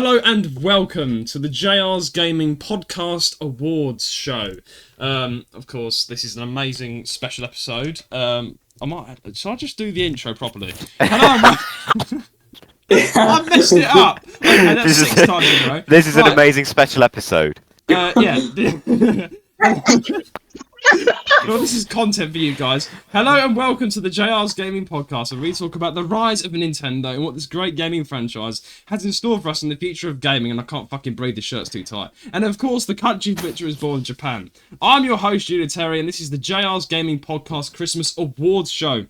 Hello and welcome to the JR's Gaming Podcast Awards show. Of course, this is an amazing special episode. Shall I just do the intro properly? Hello. I messed it up. Okay, that's six times in a row. This is an amazing special episode. Yeah. Well, this is content for you guys. Hello and welcome to the JR's Gaming Podcast, where we talk about the rise of Nintendo and what this great gaming franchise has in store for us in the future of gaming. And I can't fucking breathe, the shirt's too tight. And of course, the country for which it was born, Japan. I'm your host, Judah Terry, and this is the JR's Gaming Podcast Christmas Awards show,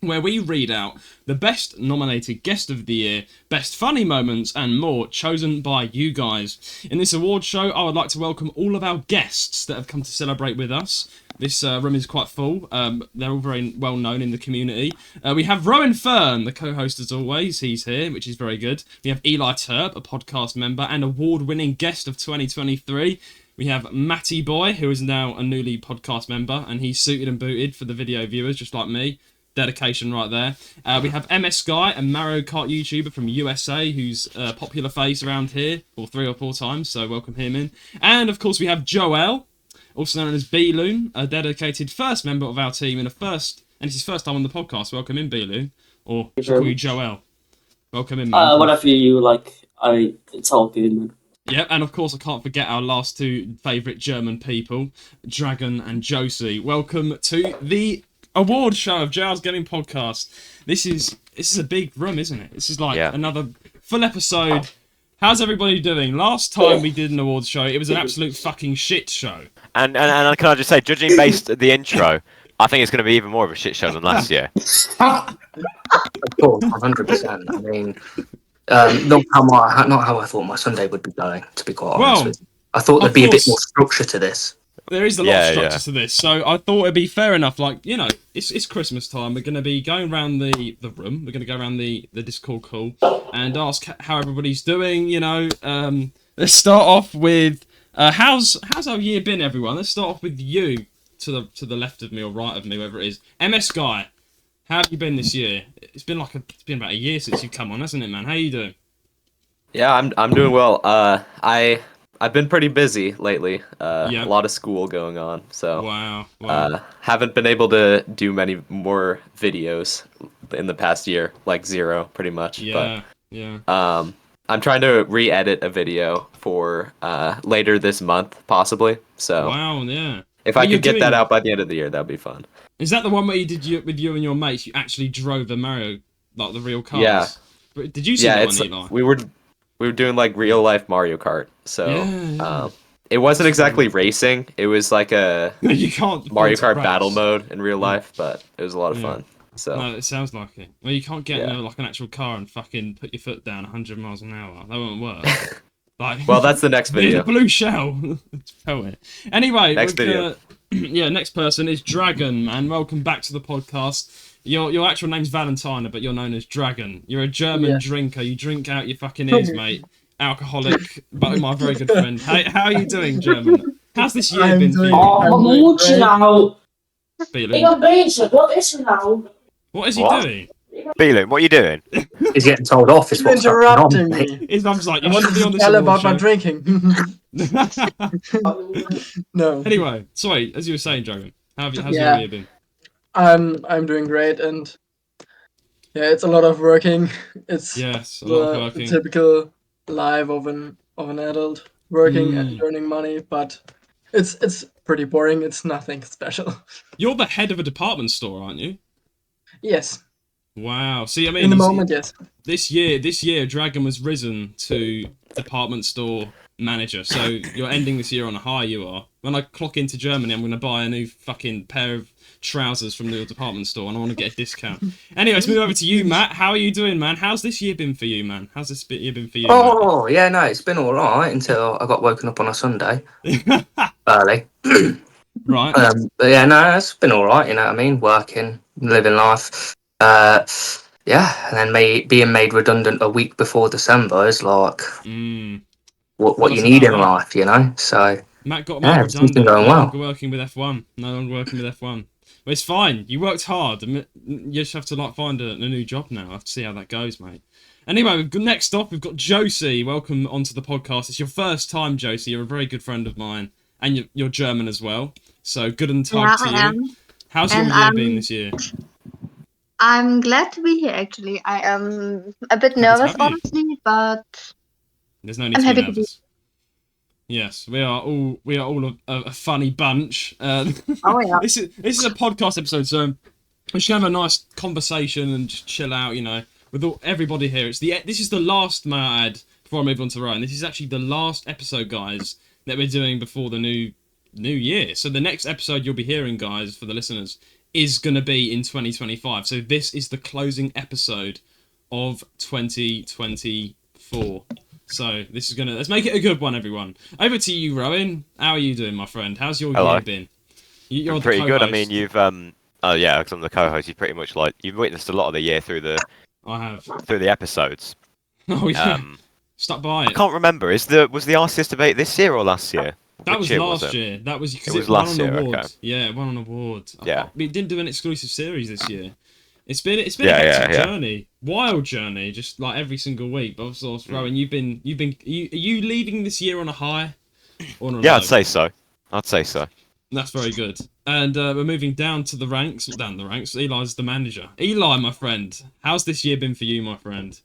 where we read out the best nominated guest of the year, best funny moments, and more, chosen by you guys. In this award show, I would like to welcome all of our guests that have come to celebrate with us. This room is quite full. They're all very well known in the community. We have Rowan Fern, the co-host as always. He's here, which is very good. We have Eli Turp, a podcast member and award-winning guest of 2023. We have Matty Boy, who is now a newly podcast member, and he's suited and booted for the video viewers, just like me. Dedication right there. We have MS Guy, a Mario Kart YouTuber from USA, who's a popular face around here, or 3 or 4 times, so welcome him in. And of course we have Joel, also known as B-Loon, a dedicated first member of our team, and it's his first time on the podcast. Welcome in, B-Loon, or should I call you Joel? Welcome in, man. Whatever you like, it's all good, man. Yep, and of course I can't forget our last two favourite German people, Dragon and Josie. Welcome to the award show of JR's Gaming Podcast. This is a big room, isn't it? This is like another full episode. How's everybody doing? Last time we did an awards show, it was an absolute fucking shit show. And can I just say, judging based the intro, I think it's going to be even more of a shit show than last year. Of course, 100%. I mean, not how I thought my Sunday would be going, to be quite honest with you. I thought there'd be a bit more structure to this. There is a lot of structure to this, so I thought it'd be fair enough. Like, you know, it's Christmas time. We're going to be going around the room. We're going to go around the Discord call and ask how everybody's doing. You know, let's start off with how's our year been, everyone? Let's start off with you to the left of me or right of me, wherever it is. MS Guy, how have you been this year? It's been about a year since you've come on, hasn't it, man? How you doing? Yeah, I'm doing well. I've been pretty busy lately. A lot of school going on, so wow. Haven't been able to do many more videos in the past year, like 0 pretty much. I'm trying to re-edit a video for later this month, possibly. So if I could get that out by the end of the year, that'd be fun. Is that the one where you did with you and your mates? You actually drove the Mario, like the real cars. Yeah. Did you see that one, Eli? We were doing like real life Mario Kart, so it wasn't exactly racing. It was like a Mario Kart battle mode in real life, but it was a lot of fun. So no, it sounds like it. Well, you can't get in like an actual car and fucking put your foot down 100 miles an hour. That won't work. Well, that's the next video. The blue shell. Anyway, next video. Next person is Dragon, man. Welcome back to the podcast. Your actual name's Valentina, but you're known as Dragon. You're a German drinker. You drink out your fucking ears, mate. Alcoholic, but my very good friend. How are you doing, German? How's this year been for you? Now. What is he doing? Beelum, what are you doing? He's getting told off. Is what's interrupting me. His mum's like, you I should be on this tell award about show. my drinking. No. Anyway, sorry, as you were saying, Dragon, how's your year been? I'm doing great, and it's a lot of working. It's a lot of working. Typical life of an adult, working and earning money, but it's pretty boring. It's nothing special. You're the head of a department store, aren't you? Yes. Wow. See, I mean, in the moment, yes. This year, Dragon was risen to department store manager. So you're ending this year on a high. You are. When I clock into Germany, I'm going to buy a new fucking pair of trousers from the department store, and I want to get a discount. Anyway, let's move over to you, Matt. How are you doing, man? How's this year been for you, man? How's this year been for you? Oh, Matt? No, it's been all right until I got woken up on a Sunday early. Right. But it's been all right. You know what I mean? Working, living life. And then being made redundant a week before December is like what you need in life, you know. So Matt got made redundant. Been going well. No longer working with F1. But it's fine. You worked hard. You just have to find a new job now. I have to see how that goes, mate. Anyway, next up, we've got Josie. Welcome onto the podcast. It's your first time, Josie. You're a very good friend of mine, and you're German as well. So good and tag to you. I am. How's And your year been this year? I'm glad to be here, actually. I am a bit Happy to nervous, have you. honestly, but There's no need I'm to be happy to be. nervous. Yes, we are all a funny bunch. Oh yeah. This is a podcast episode, so we should have a nice conversation and just chill out, you know, with everybody here. This is the last, may I add, before I move on to Ryan. This is actually the last episode, guys, that we're doing before the new year. So the next episode you'll be hearing, guys, for the listeners, is going to be in 2025. So this is the closing episode of 2024. So this is let's make it a good one, everyone. Over to you, Rowan. How are you doing, my friend? How's your year been? You're pretty the good. I co-host. mean, you've oh yeah, because I'm the co-host. You've pretty much you've witnessed a lot of the year through the episodes. Oh yeah. Stuck by it. I can't remember. Was the RCS debate this year or last year? That was last year. That was because it was last year. Award. Okay. Yeah, it won an award. Yeah. We didn't do an exclusive series this year. It's been a hectic journey, wild journey, just like every single week. But also, Rowan, are you leaving this year on a high? Or on a low? I'd say so. That's very good. And we're moving down the ranks. Eli's the manager. Eli, my friend, how's this year been for you, my friend?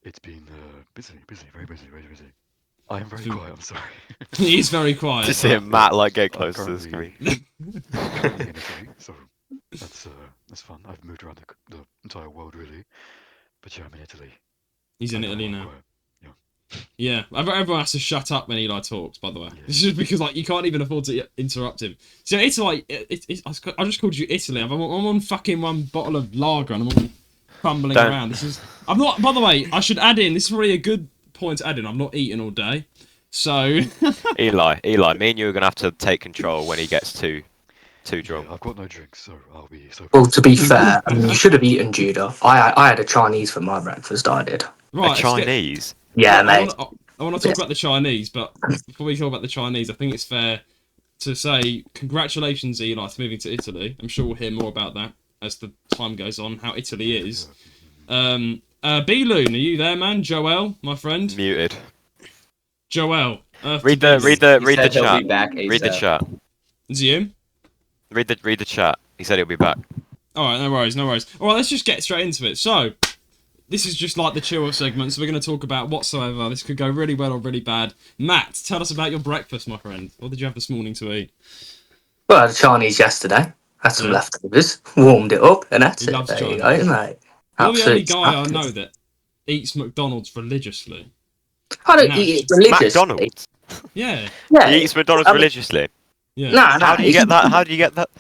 It's been busy, very busy. I am very quiet, I'm sorry. He's very quiet. Just hear Matt get close to the screen. Currently in Italy, so that's fun. I've moved around the entire world, really. But yeah, I'm in Italy. He's in Italy now. Quiet. Yeah, everyone has to shut up when Eli talks, by the way. It's just because you can't even afford to interrupt him. So Italy, I just called you Italy. I'm on fucking one bottle of lager and I'm all crumbling around. I'm not, by the way, I should add in, this is really a good point to add in, I'm not eating all day. So... Eli, me and you are going to have to take control when he gets too drunk. Yeah, I've got no drinks, so I'll be so... Well, to be fair, I mean, you should have eaten, Judah. I had a Chinese for my breakfast, I did. Right, a Chinese? Yeah, mate. I want to talk about the Chinese, but before we talk about the Chinese, I think it's fair to say congratulations, Eli, for moving to Italy. I'm sure we'll hear more about that as the time goes on, how Italy is. B-Loon, are you there, man? Joel, my friend? Muted. Joel. Read the chat. Be back Read the chat. Is he in? Read the chat. He said he'll be back. Alright, no worries. Alright, let's just get straight into it. So, this is just like the chill segment, so we're going to talk about whatsoever. This could go really well or really bad. Matt, tell us about your breakfast, my friend. What did you have this morning to eat? Well, I had a Chinese yesterday. Had some leftovers. Warmed it up, and that's He it. loves There you Chinese. go, mate. You're the only Absolute guy I happy. know that eats McDonald's religiously. I don't Nah. eat it religiously. McDonald's? Yeah. Yeah. He eats McDonald's religiously? Yeah. Nah, How do you get that? How do you get that?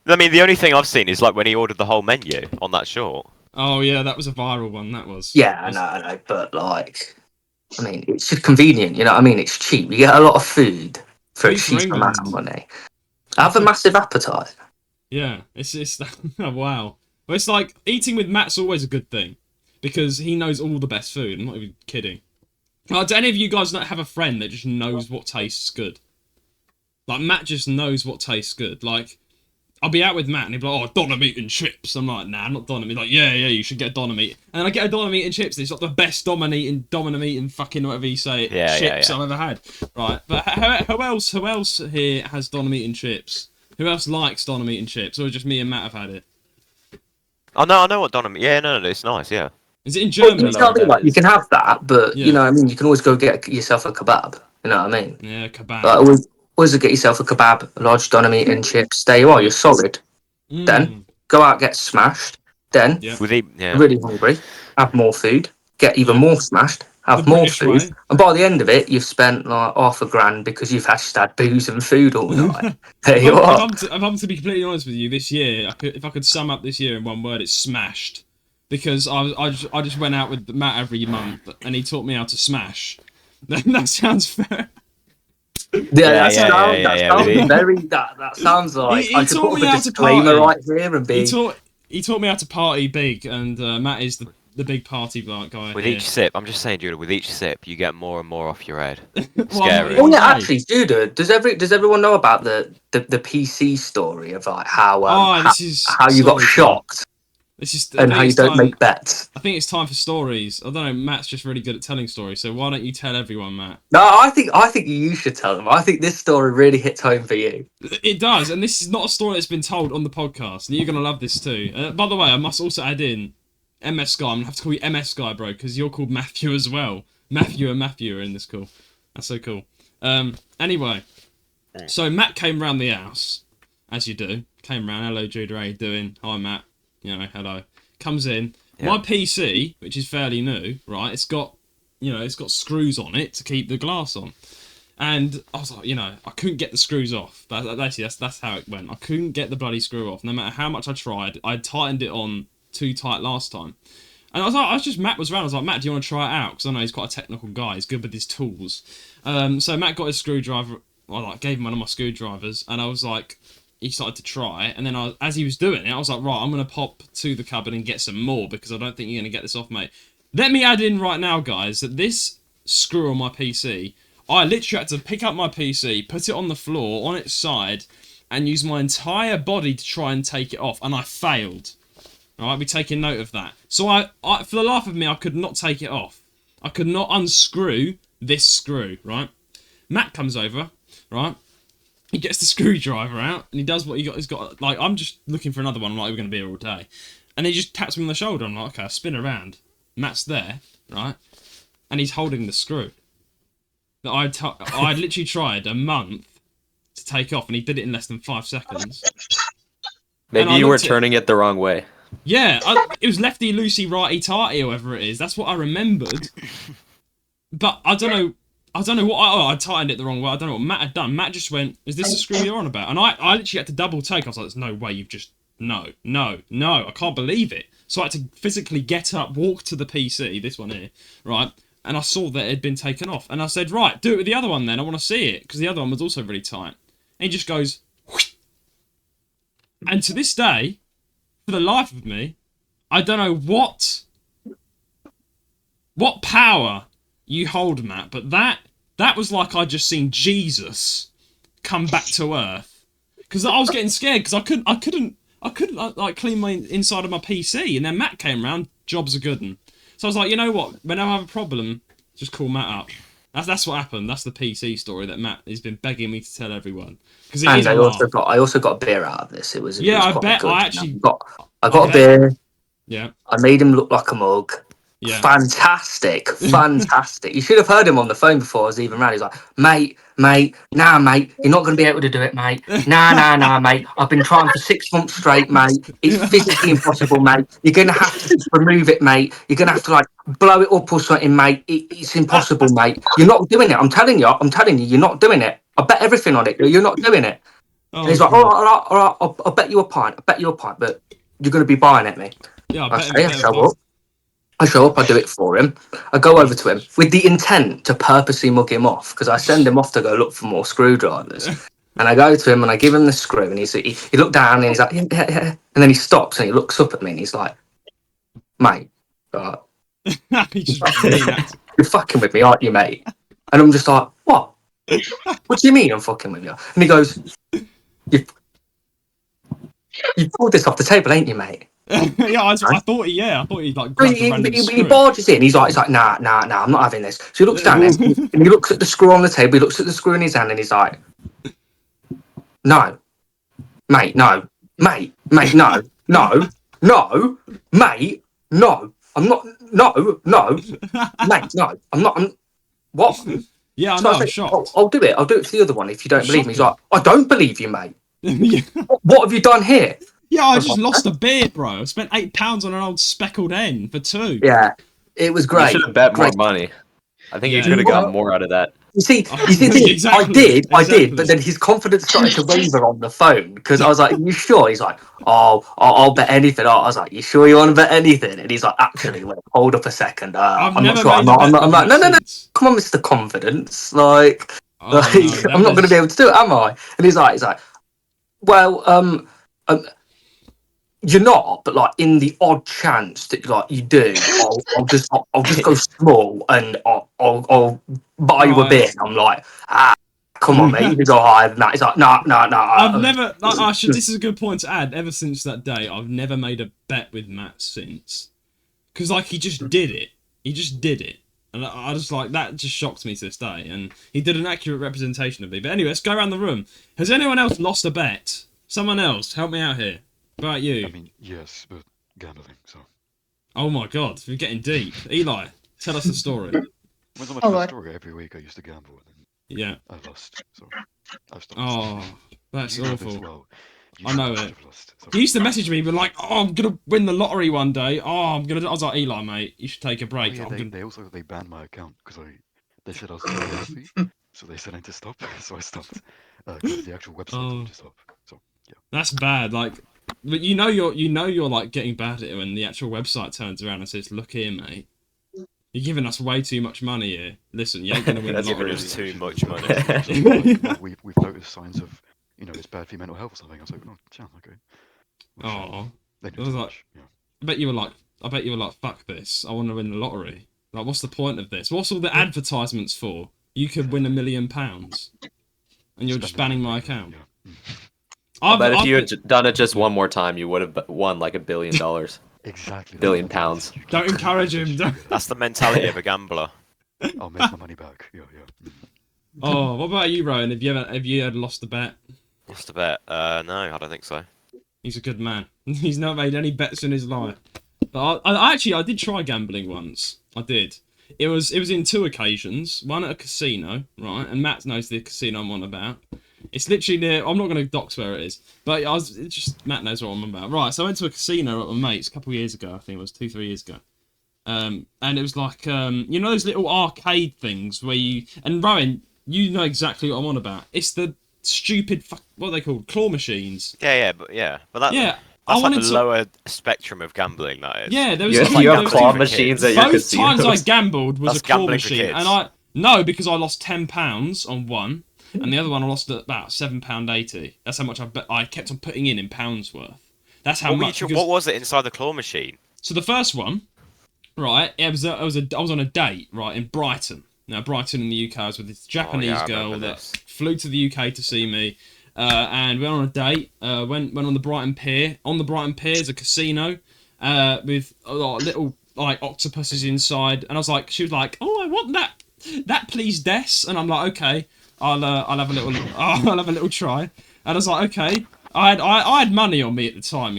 I mean, the only thing I've seen is when he ordered the whole menu on that short. Oh, yeah, that was a viral one, that was. Yeah, I know, but I mean, it's just convenient, you know what I mean? It's cheap. You get a lot of food for a Food for cheap amount of England. money. I have a massive appetite. Yeah, it's oh, wow. Well, it's like, eating with Matt's always a good thing, because he knows all the best food. I'm not even kidding. Do any of you guys not have a friend that just knows what tastes good? Like, Matt just knows what tastes good. Like, I'll be out with Matt and he'll be like, oh, doner meat and chips. I'm like, nah, not doner meat. He's like, yeah, you should get doner meat. And then I get a doner meat and chips and it's like the best doner meat and fucking whatever you say, chips I've ever had. Right, but who else here has doner meat and chips? Who else likes doner meat and chips? Or just me and Matt have had it? Oh, no, I know what doner meat... Yeah, no, it's nice, yeah. Is it in Germany? Well, you can't be like, you can have that, but, Yeah. you know what I mean? You can always go get yourself a kebab. You know what I mean? Yeah, kebab. Like, always get yourself a kebab, a large doner meat and chips. There you are, you're solid. Then go out, get smashed. Then, really hungry, have more food, get even more smashed, have The more British food, way. and by the end of it, you've spent like $500 because you've just had booze and food all night. There you are. If I'm to be completely honest with you, this year, if I could sum up this year in one word, it's smashed. Because I just went out with Matt every month, and he taught me how to smash. That sounds fair. That sounds like He I should taught put me up how a to disclaimer party. right here and be. He taught me how to party big, and Matt is the big party guy. With here. each sip, I'm just saying, Judah, with each sip, you get more and more off your head. Well, Scary. Oh yeah, Why? actually, Judah, does everyone know about the PC story of like how this is how you got sorry. shocked and how you don't make bets. I think it's time for stories. I don't know. Matt's just really good at telling stories, so why don't you tell everyone, Matt? No, I think you should tell them. I think this story really hits home for you. It does, and this is not a story that's been told on the podcast, and you're gonna love this too. By the way, I must also add in MS Guy. I'm gonna have to call you MS Guy, bro, because you're called Matthew as well. Matthew and Matthew are in this call. That's so cool. Anyway, so Matt came round the house, as you do. Came round. Hello, Judah. How you doing? Hi, Matt. You know, hello. Comes in. Yeah. My PC, which is fairly new, right? It's got screws on it to keep the glass on. And I was like, I couldn't get the screws off. That's how it went. I couldn't get the bloody screw off. No matter how much I tried, I tightened it on too tight last time. And Matt was around. I was like, Matt, do you want to try it out? Because I know he's quite a technical guy. He's good with his tools. So Matt got his screwdriver. I gave him one of my screwdrivers, and I was like, he started to try. And then as he was doing it, I was like, right, I'm going to pop to the cupboard and get some more because I don't think you're going to get this off, mate. Let me add in right now, guys, that this screw on my PC, I literally had to pick up my PC, put it on the floor, on its side, and use my entire body to try and take it off, and I failed. Alright, be taking note of that. So I, for the life of me, I could not take it off. I could not unscrew this screw, right? Matt comes over, right? He gets the screwdriver out, and he does what he's got, like, I'm just looking for another one, I'm like, we're going to be here all day. And he just taps me on the shoulder, I'm like, okay, I spin around. Matt's there, right? And he's holding the screw. That I literally tried a month to take off, and he did it in less than 5 seconds. Maybe you were turning it the wrong way. Yeah, it was lefty, loosey, righty, tarty, whoever it is. That's what I remembered. But I don't know what I tightened it the wrong way. I don't know what Matt had done. Matt just went, "Is this the screw you're on about?" And I literally had to double take. I was like, "There's no way you've just no, I can't believe it." So I had to physically get up, walk to the PC, this one here, right? And I saw that it had been taken off. And I said, right, do it with the other one then. I want to see it. Because the other one was also really tight. And he just goes, whoosh. And to this day, for the life of me, I don't know what power you hold, Matt, but that was like I'd just seen Jesus come back to earth. Because I was getting scared because I couldn't like clean my inside of my PC, and then Matt came round. Job's a good one. So I was like, you know what? When I have a problem, just call Matt up. That's what happened. That's the PC story that Matt has been begging me to tell everyone. Because I also got a beer out of this. It was I bet good. I actually got a beer. Yeah. I made him look like a mug. Yeah. Fantastic. You should have heard him on the phone before I was even round. He's like, mate, nah, mate, you're not going to be able to do it, mate. Nah, mate. I've been trying for 6 months straight, mate. It's physically impossible, mate. You're going to have to remove it, mate. You're going to have to, like, blow it up or something, mate. It's impossible, mate. You're not doing it. I'm telling you, you're not doing it. I bet everything on it. You're not doing it. And he's like, all right, I'll bet you a pint. But you're going to be buying it, mate. Yeah, I show up, I do it for him. I go over to him with the intent to purposely mug him off because I send him off to go look for more screwdrivers. And I go to him and I give him the screw and he looked down and he's like, yeah. And then he stops and he looks up at me and he's like, mate, you're fucking with me, aren't you, mate? And I'm just like, what? What do you mean I'm fucking with you? And he goes, you pulled this off the table, ain't you, mate? I thought he like grabbed a random screw. He barges in. He's like, nah, I'm not having this. So he looks down there and he looks at the screw on the table. He looks at the screw in his hand and he's like, no, mate, no, mate, no, mate, no, I'm not, no, mate, no, I'm not. What? Yeah, I know. I'm shocked. I'll do it. I'll do it for the other one if you don't believe me. He's like, I don't believe you, mate. What have you done here? Yeah, I just lost a beer, bro. I spent £8 on an old speckled hen for 2. Yeah, it was great. You should have bet more money. I think you could have got more out of that. You see, exactly. I did, but then his confidence started to waver on the phone because I was like, "You sure?" He's like, "Oh, I'll bet anything." I was like, "You sure you want to bet anything?" And he's like, "Actually, wait, hold up a second. I'm not sure. I'm like, no. Come on, Mr. Confidence. Like, I'm not going to be able to do it, am I?" And he's like, "Well, you're not, but like in the odd chance that like you do, I'll just go small and I'll buy you a beer." And I'm like, come on, mate, you could go higher than that. He's like, nah. I've never. This is a good point to add. Ever since that day, I've never made a bet with Matt since, because like he just did it. He just did it, and I just like that. Just shocked me to this day, and he did an accurate representation of me. But anyway, let's go around the room. Has anyone else lost a bet? Someone else, help me out here. What about you? I mean, yes, but gambling. So. Oh my God, we're getting deep. Eli, tell us the story. When's my first story? Every week I used to gamble, and yeah, I lost. So I've stopped. Oh, that's awful. Well. I know it. He used to message me, but like, oh, I'm gonna win the lottery one day. Oh, I was like, Eli, mate, you should take a break. Oh, yeah, they also banned my account because they said I was too healthy, so they said I had to stop. So I stopped. The actual website told me to stop. So yeah. That's bad. Like, but you're like getting bad at it when the actual website turns around and says, "Look here, mate, you're giving us way too much money here. Listen, you ain't gonna win the lottery." That's too much money. We've noticed signs of, it's bad for your mental health or something. I was like, oh, yeah, okay. Oh, I was like, yeah. I bet you were like, fuck this. I want to win the lottery. Like, what's the point of this? What's all the advertisements for? You could win £1 million, and you're just banning my account. Yeah. I bet if you had done it just one more time, you would have won like $1 billion. Exactly. £1 billion. Don't encourage him. That's the mentality of a gambler. I'll make my money back. Yeah. Oh, what about you, Rowan? Have you ever lost a bet? Lost a bet? No, I don't think so. He's a good man. He's not made any bets in his life. But I did try gambling once. I did. It was in 2 occasions. One at a casino, right? And Matt knows the casino I'm on about. It's literally near. I'm not going to dox where it is, but Matt knows what I'm about. right? So I went to a casino at my mate's a couple of years ago. I think it was 2-3 years ago. And it was like those little arcade things where and Rowan, you know exactly what I'm on about. It's the stupid what are they called, claw machines. But that. Yeah. That's like the lower spectrum of gambling, that is. Yeah, there was. You have claw machines at your casinos. Both times I gambled was That's a claw gambling for machine, kids. and because I lost £10 on one, and the other one I lost at about £7.80. That's how much I kept on putting in pounds worth. That's how much. What was it inside the claw machine? So the first one, right? I was on a date, right, in Brighton. Now Brighton in the UK, I was with this Japanese girl that flew to the UK to see me. And we went on a date. Went on the Brighton Pier. On the Brighton Pier is a casino with a lot of little like octopuses inside. And she was like, "Oh, I want that please, Des." And I'm like, "Okay, I'll have a little try." And I was like, "Okay." I had money on me at the time,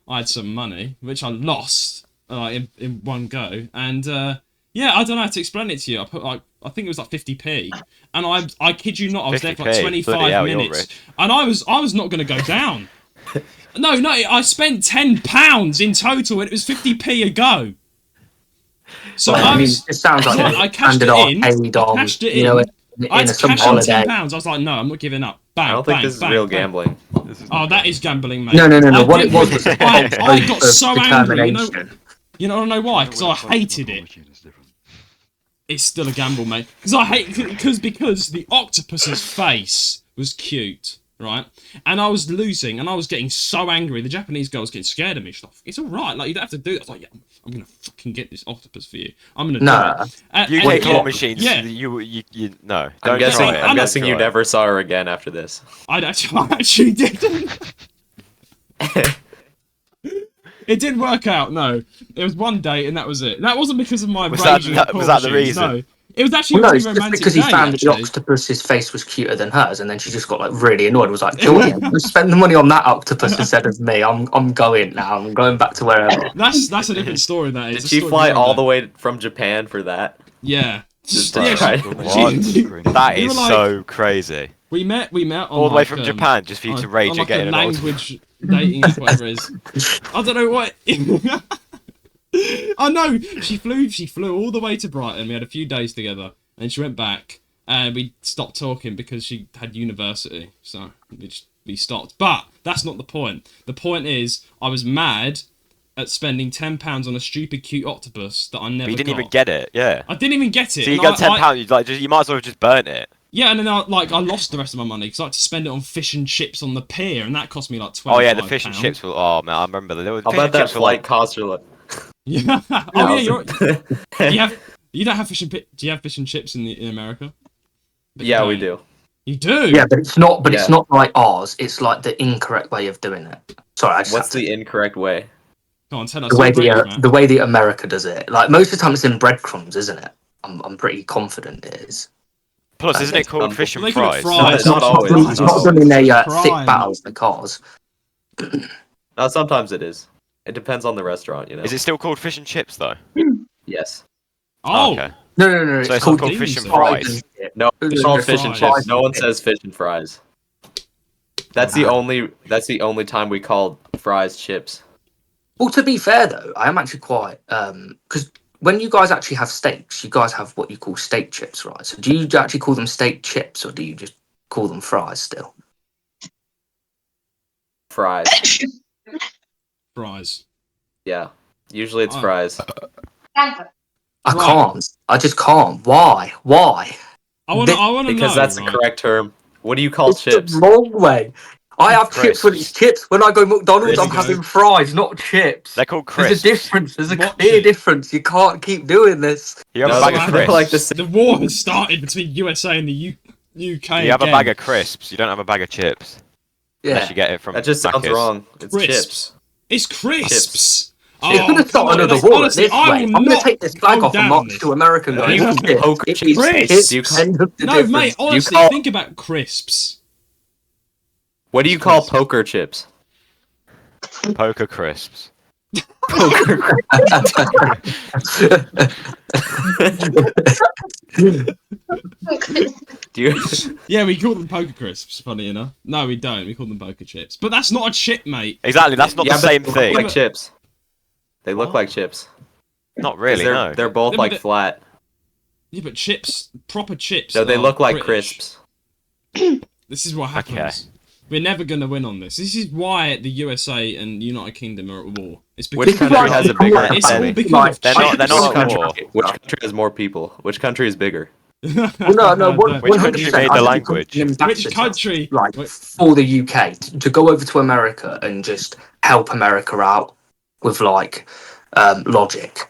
I had some money which I lost in one go. And I don't know how to explain it to you. I put I think it was like 50p, and I kid you not, I was there for like 25 minutes, and I was not going to go down. No, I spent £10 in total, and it was 50p a go. So it sounds like I cashed it in. I had to cash in £10. I was like, no, I'm not giving up. Bang, I don't think this is real gambling. That is gambling, mate. No. What it was I got so angry. You know why? Because I hated it. It's still a gamble, mate. Because the octopus's face was cute, right? And I was losing, and I was getting so angry. The Japanese girl was getting scared of me. She's like, "It's all right. Like, you don't have to do that." I was like, "Yeah, I'm gonna fucking get this octopus for you. I'm gonna do it." You take claw machines. Yeah. You no. I'm guessing you never saw her again after this. I actually didn't. It didn't work out, no. It was one date and that was it. That wasn't because of my raging at was that the reason? No. It was actually a really romantic because he found that the octopus's face was cuter than hers, and then she just got like really annoyed. Was like, "Julian, spend the money on that octopus instead of me. I'm going now. I'm going back to wherever." That's a different story. That is. Did she fly all the way from Japan for that? Yeah. That is so crazy. We met on all the way from Japan just for you to rage at getting an language dating, whatever it is. I don't know what. I know she flew all the way to Brighton. We had a few days together, and she went back, and we stopped talking because she had university. So we stopped. But that's not the point. The point is, I was mad at spending £10 on a stupid cute octopus that I never got. You didn't even get it. Yeah. I didn't even get it. So you got £10. You might as well have just burnt it. Yeah, and then I lost the rest of my money because I had to spend it on fish and chips on the pier, and that cost me like £25. Oh yeah, the fish and chips were. Oh man, I remember I bet that flight cost her like. Yeah. You don't have fish and chips in America? But Yeah, you we don't. do. You do? Yeah, but it's not. But Yeah. it's not like ours. It's like the incorrect way of doing it. Sorry, I just What's had to. the incorrect way? Go on, tell us. The way You're British, man. the way that America does it. Like most of the time, it's in breadcrumbs, isn't it? I'm pretty confident it is. Plus, isn't it called Well, fish and they call it fries? fries. It's not, always, it's not not done in a Fries. thick batter like ours. No, sometimes it is. It depends on the restaurant, you know. Is it still called fish and chips though? Yes. Oh, Okay. No. So It's it's not called called fish and fries. fries. No, it's called fish and fries. chips. No one says fish and fries. That's the only time we call fries chips. Well, to be fair though, I am actually quite because when you guys actually have steaks, you guys have what you call steak chips, right? So do you actually call them steak chips, or do you just call them fries still? Fries. fries. Yeah. Usually it's Oh. fries. I Right. can't. I just can't. Why? Why? I want to Because know. that's the right? correct term. What do you call It's chips? the wrong way. I have chips when it's chips. When I go McDonald's, There I'm we go. having fries, not chips. They're called There's a crisps. difference. There's a What clear chip? difference. You can't keep doing this. You have No, a bag they're- of they're crisps. like the The war has started between USA and the UK. You have a again. bag of crisps. You don't have a bag of chips. Unless Yeah. you get it from That just sounds Macca's. wrong. It's Crisps. chips. It's crisps. It's Oh, gonna start come on, another like, war honestly, this I way. will I'm gonna not take this flag go off and down march this. to America. Going, Yeah. "It's chips. Poker It chips. is Crisps. chips. Do you call- End of the No, difference." mate, honestly, call- think about crisps. What do you call poker chips? Poker crisps. Poker. Do you? Yeah, we call them poker crisps, funny enough. No, we don't. We call them poker chips. But that's not a chip, mate. Exactly. That's not Yeah, the but same they look thing. like chips. They look What? like chips. Not 'Cause really. They're, No. they're both Yeah, but like they- flat. Yeah, but chips, proper chips. No, they are look like British. crisps. This is what happens. Okay. We're never going to win on this. This is why the USA and United Kingdom are at war. It's because Which country has a bigger It's all enemy? because of They're not- they're chips. not at war. Which country has more people? Which country is bigger? Well, no, Which country 100%. made the I think language? an Which ambassador, country? like Wait. for the UK, to go over to America and just help America out with like logic.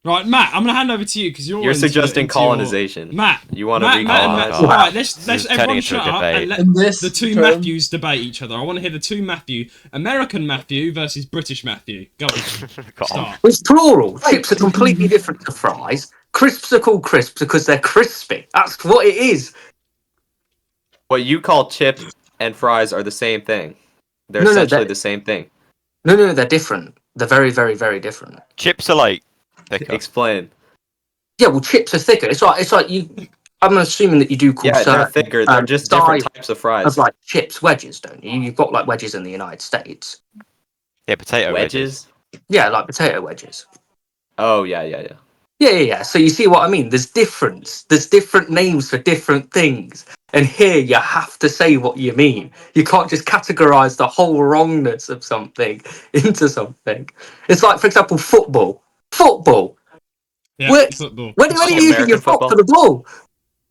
Right, Matt, I'm going to hand over to you because you're You're into- suggesting into your- colonization. Matt, You want to Matt, recolonize? Oh, God. Right, let's This is everyone turning into shut a up debate. and let In this the two term- Matthews debate each other. I want to hear the two Matthew, American Matthew versus British Matthew. Go on, Go on. start. It's plural. Chips are completely different to fries. Crisps are called crisps because they're crispy. That's what it is. What you call chips and fries are the same thing. They're No, essentially that- the same thing. No, they're different. They're very, very, very different. Chips are like thicker. Explain. Yeah, well, chips are thicker. It's like you. I'm assuming that you do call Yeah, they're certain thicker. They're just different size types of fries. of like chips wedges, don't you? You've got like wedges in the United States. Yeah, potato wedges. Wedges. Yeah, like potato wedges. Oh yeah. Yeah. So you see what I mean? There's difference. There's different names for different things. And here you have to say what you mean. You can't just categorize the whole wrongness of something into something. It's like, for example, football. Football. Yeah, Where- football. When are you American using your foot football? for the ball?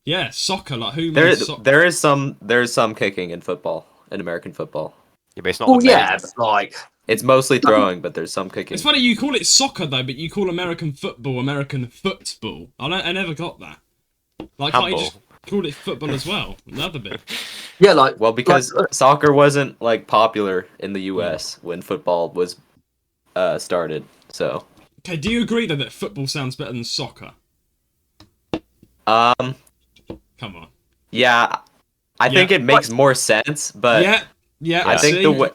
Yeah, soccer. Like who There, makes soccer? there is some kicking in football, in American football. Yeah, but it's not Well, the main. yeah, but like, It's mostly throwing, but there's some kicking. It's funny you call it soccer though, but you call American football American football. I never got that. Like, can't you Handball. just call it football as well? Another bit. yeah, like, Well, because like, soccer wasn't like popular in the U.S. when football was started. So, Okay, do you agree though that football sounds better than soccer? um, Come on. yeah, I think it makes more sense. But Yeah. I think see? the way,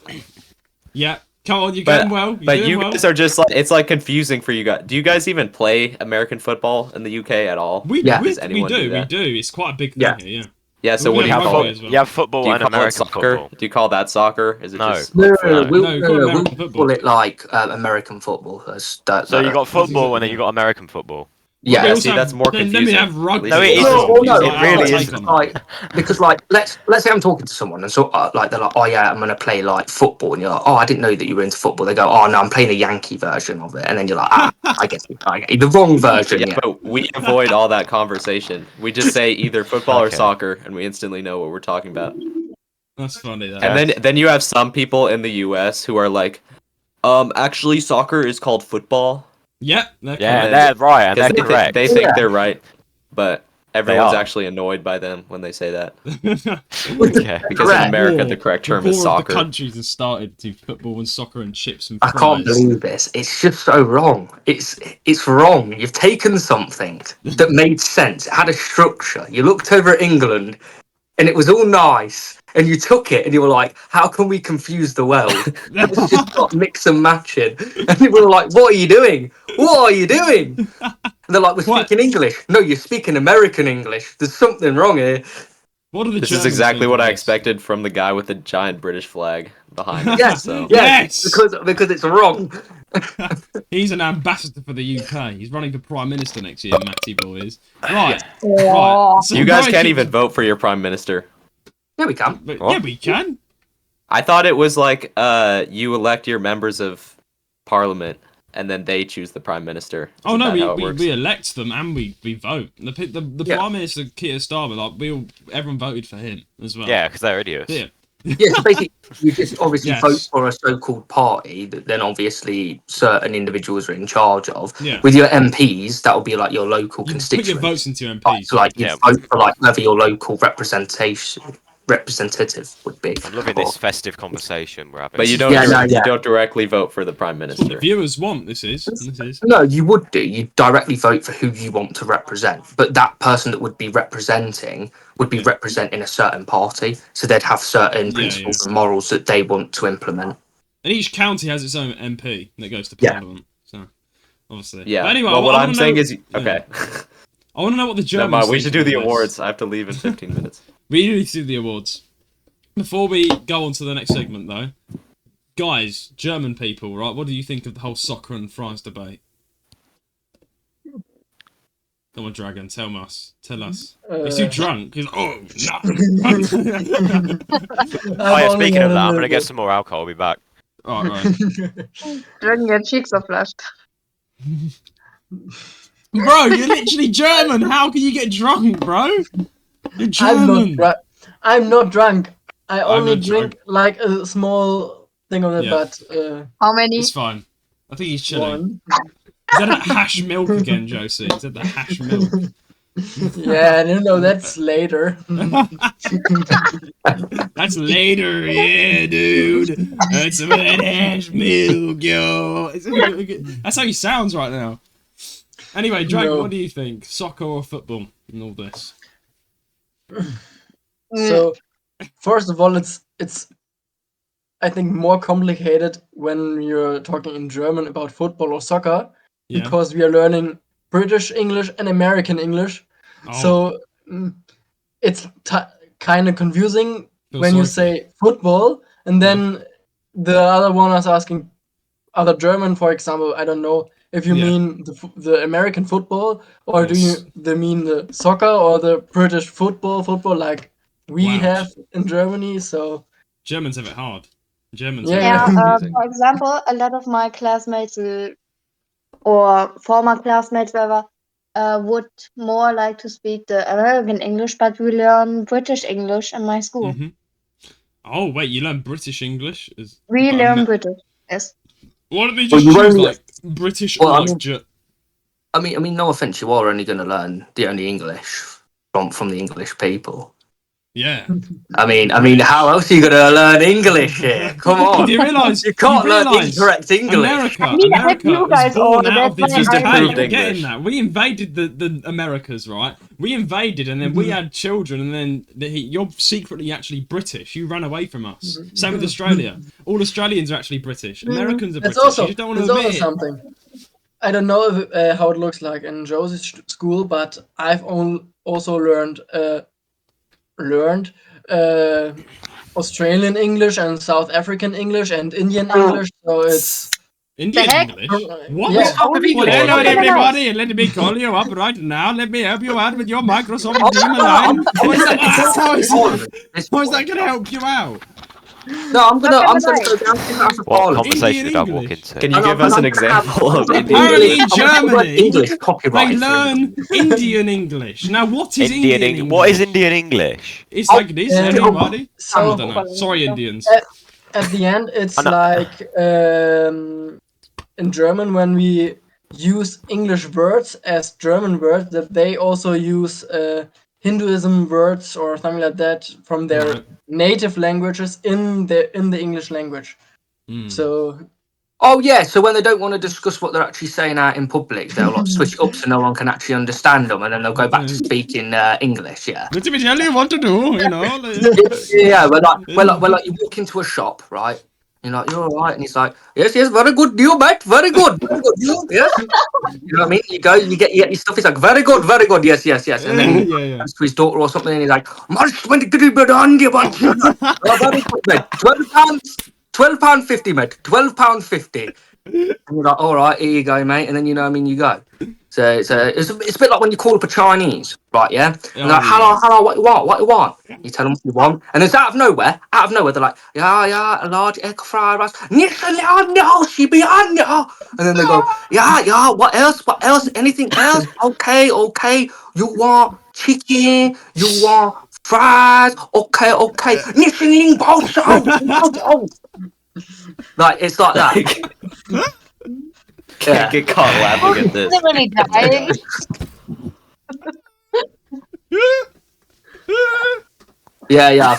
Yeah. Come on, you're but going well. You're but doing you well. guys are just like it's like confusing for you guys. Do you guys even play American football in the U.K. at all? Yeah. we Does anyone do we that? do. It's quite a big thing Yeah. here, yeah. Yeah. So We what do you have call rugby it? as well. You have football Do you and call it American soccer? football. Do you call that soccer? Is it No. just no, football. we'll No, call it American we'll football. call it like American football. So you got football and then you got American football. yeah. We Yeah, also see, have- that's more then we confusing. have rugby. No, it as isn't. well, No, which no, is it like really our isn't. take on it. Like, because like let's say I'm talking to someone and so like they're like, oh yeah, I'm gonna play like football, and you're like, oh, I didn't know that you were into football. They go, oh no, I'm playing a Yankee version of it, and then you're like, I get it, the wrong version. Yeah, Yeah, but we avoid all that conversation. We just say either football or Okay. soccer, and we instantly know what we're talking about. That's funny. That. And then you have some people in the U.S. who are like, actually, soccer is called football. Yeah. They're Yeah, correct. they're right and 'Cause they're correct. They think Yeah. they're right, but everyone's actually annoyed by them when they say that. Okay. Because in America, the correct term is More of soccer. the countries have started to football and soccer and chips and I fries. can't believe this. It's just so wrong. It's wrong. You've taken something that made sense. It had a structure. You looked over at England, and it was all nice. And you took it, and you were like, "How can we confuse the world? Let's just start mix and matching." And people were like, "What are you doing? What are you doing?" And they're like, "We're What? speaking English." No, you're speaking American English. There's something wrong here. What are the This Germans is exactly think what of I this? expected from the guy with the giant British flag behind him. Yes, So. yes, Yes! because it's wrong. He's an ambassador for the UK. He's running for Prime Minister next year, Matty Boy is. Right, Aw. right. So You guys Brian can't keeps- even vote for your prime minister. Yeah, we can. But, What? yeah, we can. I thought it was like you elect your members of parliament and then they choose the prime minister. Oh Isn't no, that how it we works? elect them and we vote. The Yeah. Prime Minister Keir Starmer, like everyone voted for him as well. Yeah, because they're idiots. Yeah. Yeah, so basically, you just obviously Yes. vote for a so-called party that then obviously certain individuals are in charge of. Yeah. With your MPs, that will be like your local You put constituents. your votes into your Like, MPs. so, like you Yeah. vote for like whoever your local representative would be. I'm loving this festive conversation we're having. But you don't Yeah, no, you yeah. don't directly vote for the prime That's what the minister. viewers want. This is. No, you would do. You directly vote for who you want to represent, but that person that would be representing would be representing a certain party, so they'd have certain Yeah, principles and morals that they want to implement. And each county has its own MP that goes to Yeah. Parliament. So, obviously. Yeah. But anyway, well, what I I'm wanna saying know- is okay. I want to know what the Never Germans. mind, we think should do of the this. awards. I have to leave in 15 minutes. We need to do the awards. Before we go on to the next segment, though, guys, German people, right? What do you think of the whole soccer and fries debate? Come on, Dragon, tell us. He's too drunk. He's oh no. Oh yeah, speaking of that, I'm gonna get some more alcohol. I'll be back. Alright, right. Dragon, your cheeks are flushed. Bro, you're literally German. How can you get drunk, bro? You're German. I'm not drunk. I I'm only not drink like a small thing of it, Yeah. but How many? It's fine. I think he's chilling. one. Is that hash milk again, Josie? Is that the hash milk? Yeah, no, that's later. That's later, yeah, dude. That's some of that hash milk, yo. That's how he sounds right now. Anyway, Dragon, No. what do you think? Soccer or football and all this? So, first of all, it's I think more complicated when you're talking in German about football or soccer Yeah. because we are learning British English and American English. Oh, So it's kind of confusing feel when you sorry say football and then the other one is asking other German, for example. I don't know if you Yeah. mean the American football or do Yes. you mean the soccer or the British football like we Wow. have in Germany. So Germans have it hard. Germans Yeah. have it Yeah, hard. for example, a lot of my classmates or former classmates, whatever, would more like to speak the American English, but we learn British English in my school. Mhm. Oh, wait, you learn British English? We but learn British, yes. Why don't they Well, just you choose, only- like, British Well, or, I like, mean- I mean, no offense, you are only going to learn the only English from the English people. yeah. I mean, how else are you going to learn English here? Come on, Do you realise? you can't learn realise incorrect English. America, I mean, America you was guys born are, out of that's this why Just I- improved UK. You're getting English. that? We invaded the Americas, right? We invaded, and then we had children, and then you're secretly actually British. You ran away from us. Same with Australia. All Australians are actually British. Americans are it's British. also You just don't want it's to also admit it. something. I don't know if, how it looks like in Josie's school, but I've also learned Australian English and South African English and Indian English. So it's Indian heck? English? What? Yeah. Stop with Well, English. hello What? everybody, let me call you up right now. Let me help you out with your Microsoft Team no, line. I'm- How is that going to help you out? No, I'm gonna go down to House of What Parliament. conversation did I Indian walk English. into? Can you And give I'm- us an I'm- example of Apparently Indian? in Germany, English They copyright. learn Indian English. Now, what is Indian English? What is Indian English? It's like this, everybody. I so don't know. Sorry, Indians. at the end it's I know. like in German when we use English words as German words, that they also use Hinduism words or something like that from their native languages in the English language. So. Oh yeah, so when they don't want to discuss what they're actually saying out in public, they'll like switch it up so no one can actually understand them, and then they'll go back to speaking English. Yeah. Let me tell you what to do. You know. Yeah, like you walk into a shop, right? You're like, you're all right, and he's like, yes, very good, you mate, very good, you, yes. You know what I mean? You go, you get your stuff. He's like, very good, yes, and then he goes to his daughter or something, and he's like, very good, mate. £12.50, mate. £12.50. And you're like, all right, here you go, mate. And then you know what I mean, you go. So it's a bit like when you call up a Chinese, right? Yeah. And they're like, hello, what you want? You tell them what you want, and it's out of nowhere, they're like, yeah, a large egg fried rice. And then they go, yeah, what else? Anything else? Okay. You want chicken? You want fries? Okay. Like it's like that. Can't get caught laughing at this. Really dying. Yeah.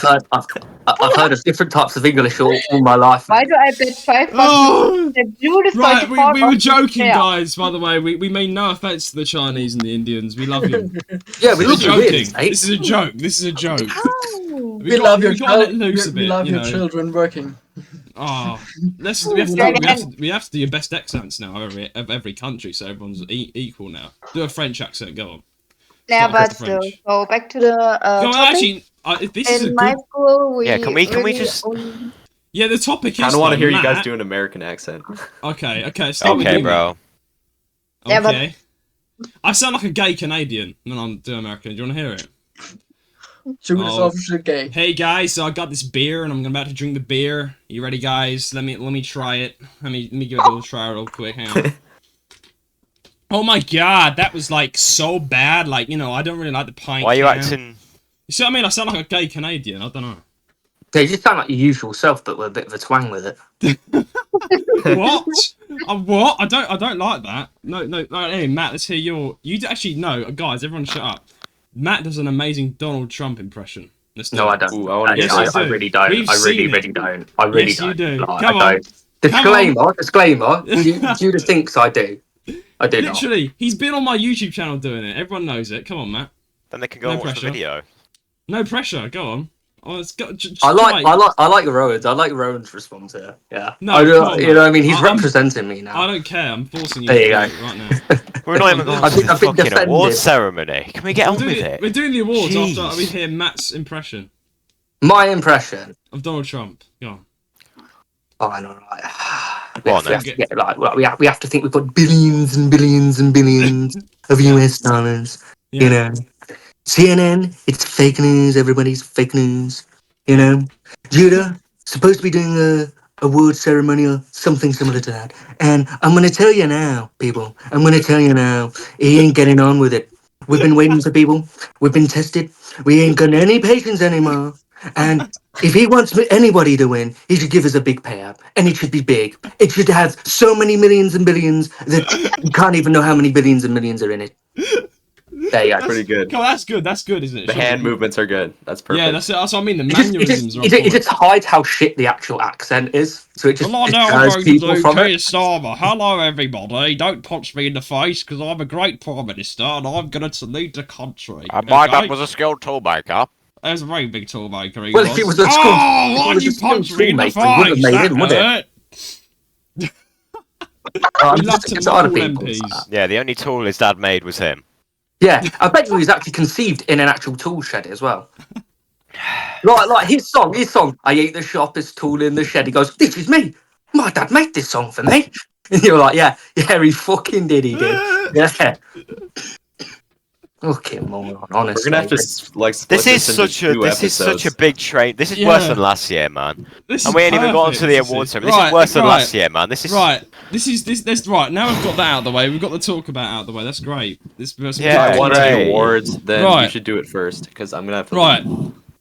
I've heard of different types of English all my life. Why do I bet 5 bucks? Right, we were joking, guys. By the way, we mean no offense to the Chinese and the Indians. We love you. Yeah, we love joking. This is a joke. This is a joke. We love your children working. Oh, we have to do your best accents now of every country, so everyone's equal now. Do a French accent. Go on. Yeah, but still. So back to the topic. Actually, this is in my school, we can we just? Yeah, the topic is. I don't want to hear you guys do an American accent. Okay. Okay, bro. Okay. Yeah, I sound like a gay Canadian when I'm doing American. Do you want to hear it? Gay. Hey guys, so I got this beer and I'm about to drink the beer. You ready, guys? Let me try it. Let me give it a little try real quick. Hang on. Oh my god, that was like so bad. Like, you know, I don't really like the pint. Why are you acting? You see what I mean? I sound like a gay Canadian. I don't know. Yeah, you just sound like your usual self, but with a bit of a twang with it. What? What? I don't like that. No. Hey, Matt, let's hear your. Actually, no, guys, everyone, shut up. Matt does an amazing Donald Trump impression. No, I don't. Ooh, I really don't. I really don't. I really yes, don't. You do. Like, Come I on. don't. Disclaimer. Judah thinks I do. I do not. Literally, he's been on my YouTube channel doing it. Everyone knows it. Come on, Matt. Then they can go and watch the video. No pressure. Go on. Oh, it's got, I like Rowan's. I like Rowan's response here. Yeah. No, you know what I mean? He's representing me now. I don't care. I'm forcing you there you to go. do it right now. We're not even going to the fucking awards ceremony. Can we get on with it? We're doing the awards after we hear Matt's impression. My impression of Donald Trump. Go on. Oh, I know, right. We have to think we've got billions and billions and billions of US dollars. Yeah. You know, CNN, it's fake news. Everybody's fake news. You know, Judah supposed to be doing a award ceremony or something similar to that. And I'm going to tell you now, people. I'm going to tell you now. He ain't getting on with it. We've been waiting for people. We've been tested. We ain't got any patience anymore. And if he wants anybody to win, he should give us a big payout. And it should be big. It should have so many millions and billions that you can't even know how many billions and millions are in it. There you go. Pretty good. Oh, that's good, isn't it? The hand movements are good. That's perfect. Yeah, that's what I mean. The mannerisms are on It just hides how shit the actual accent is. So it just people from it. Starmer. Hello, everybody. Don't punch me in the face because I'm a great Prime Minister and I'm going to lead the country. My dad was a skilled toolmaker. That was a very big toolmaker. Well, if it was a skilled... Oh, why did you punch me in the face? Wouldn't have made him, would it? We love to maul MPs. Yeah, the only tool his dad made was him. Yeah, I bet you he was actually conceived in an actual tool shed as well. Like his song, I ate the sharpest tool in the shed. He goes, this is me. My dad made this song for me. And you're like, yeah, he fucking did, he did. Yeah. Okay, moron, honestly. We're gonna have to this is such a big train. This is worse than last year, man. And we ain't even got onto the awards ceremony. This is worse than last year, man. This is right. This right. Now we've got that out of the way. We've got the talk about out of the way. That's great. If I want the awards, then you should do it first because I'm gonna have to. Right.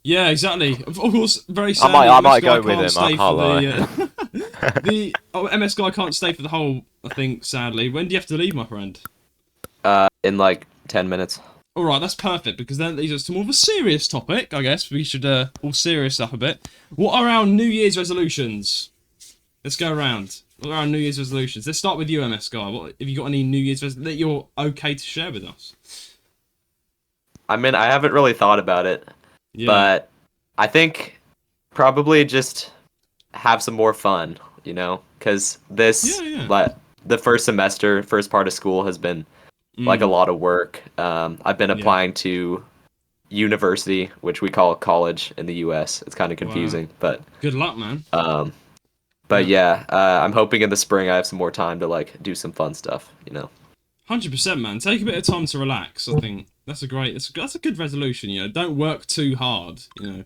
Yeah, exactly. Of course, very sadly, I might go with him. I can't lie. The MS guy can't stay for the whole I think, sadly. When do you have to leave, my friend? In like 10 minutes. All right, that's perfect, because then leads us to more of a serious topic, I guess. We should all serious up a bit. What are our New Year's resolutions? Let's go around. What are our New Year's resolutions? Let's start with you, MS Guy. What have you got any New Year's resolutions that you're okay to share with us? I mean, I haven't really thought about it, but I think probably just have some more fun, you know, because this, like, the first semester, first part of school has been like a lot of work. I've been applying to university, which we call college in the US. It's kind of confusing, but good luck, man. But I'm hoping in the spring I have some more time to like do some fun stuff, you know. 100%, man. Take a bit of time to relax. I think that's a good resolution. You know, don't work too hard. You know,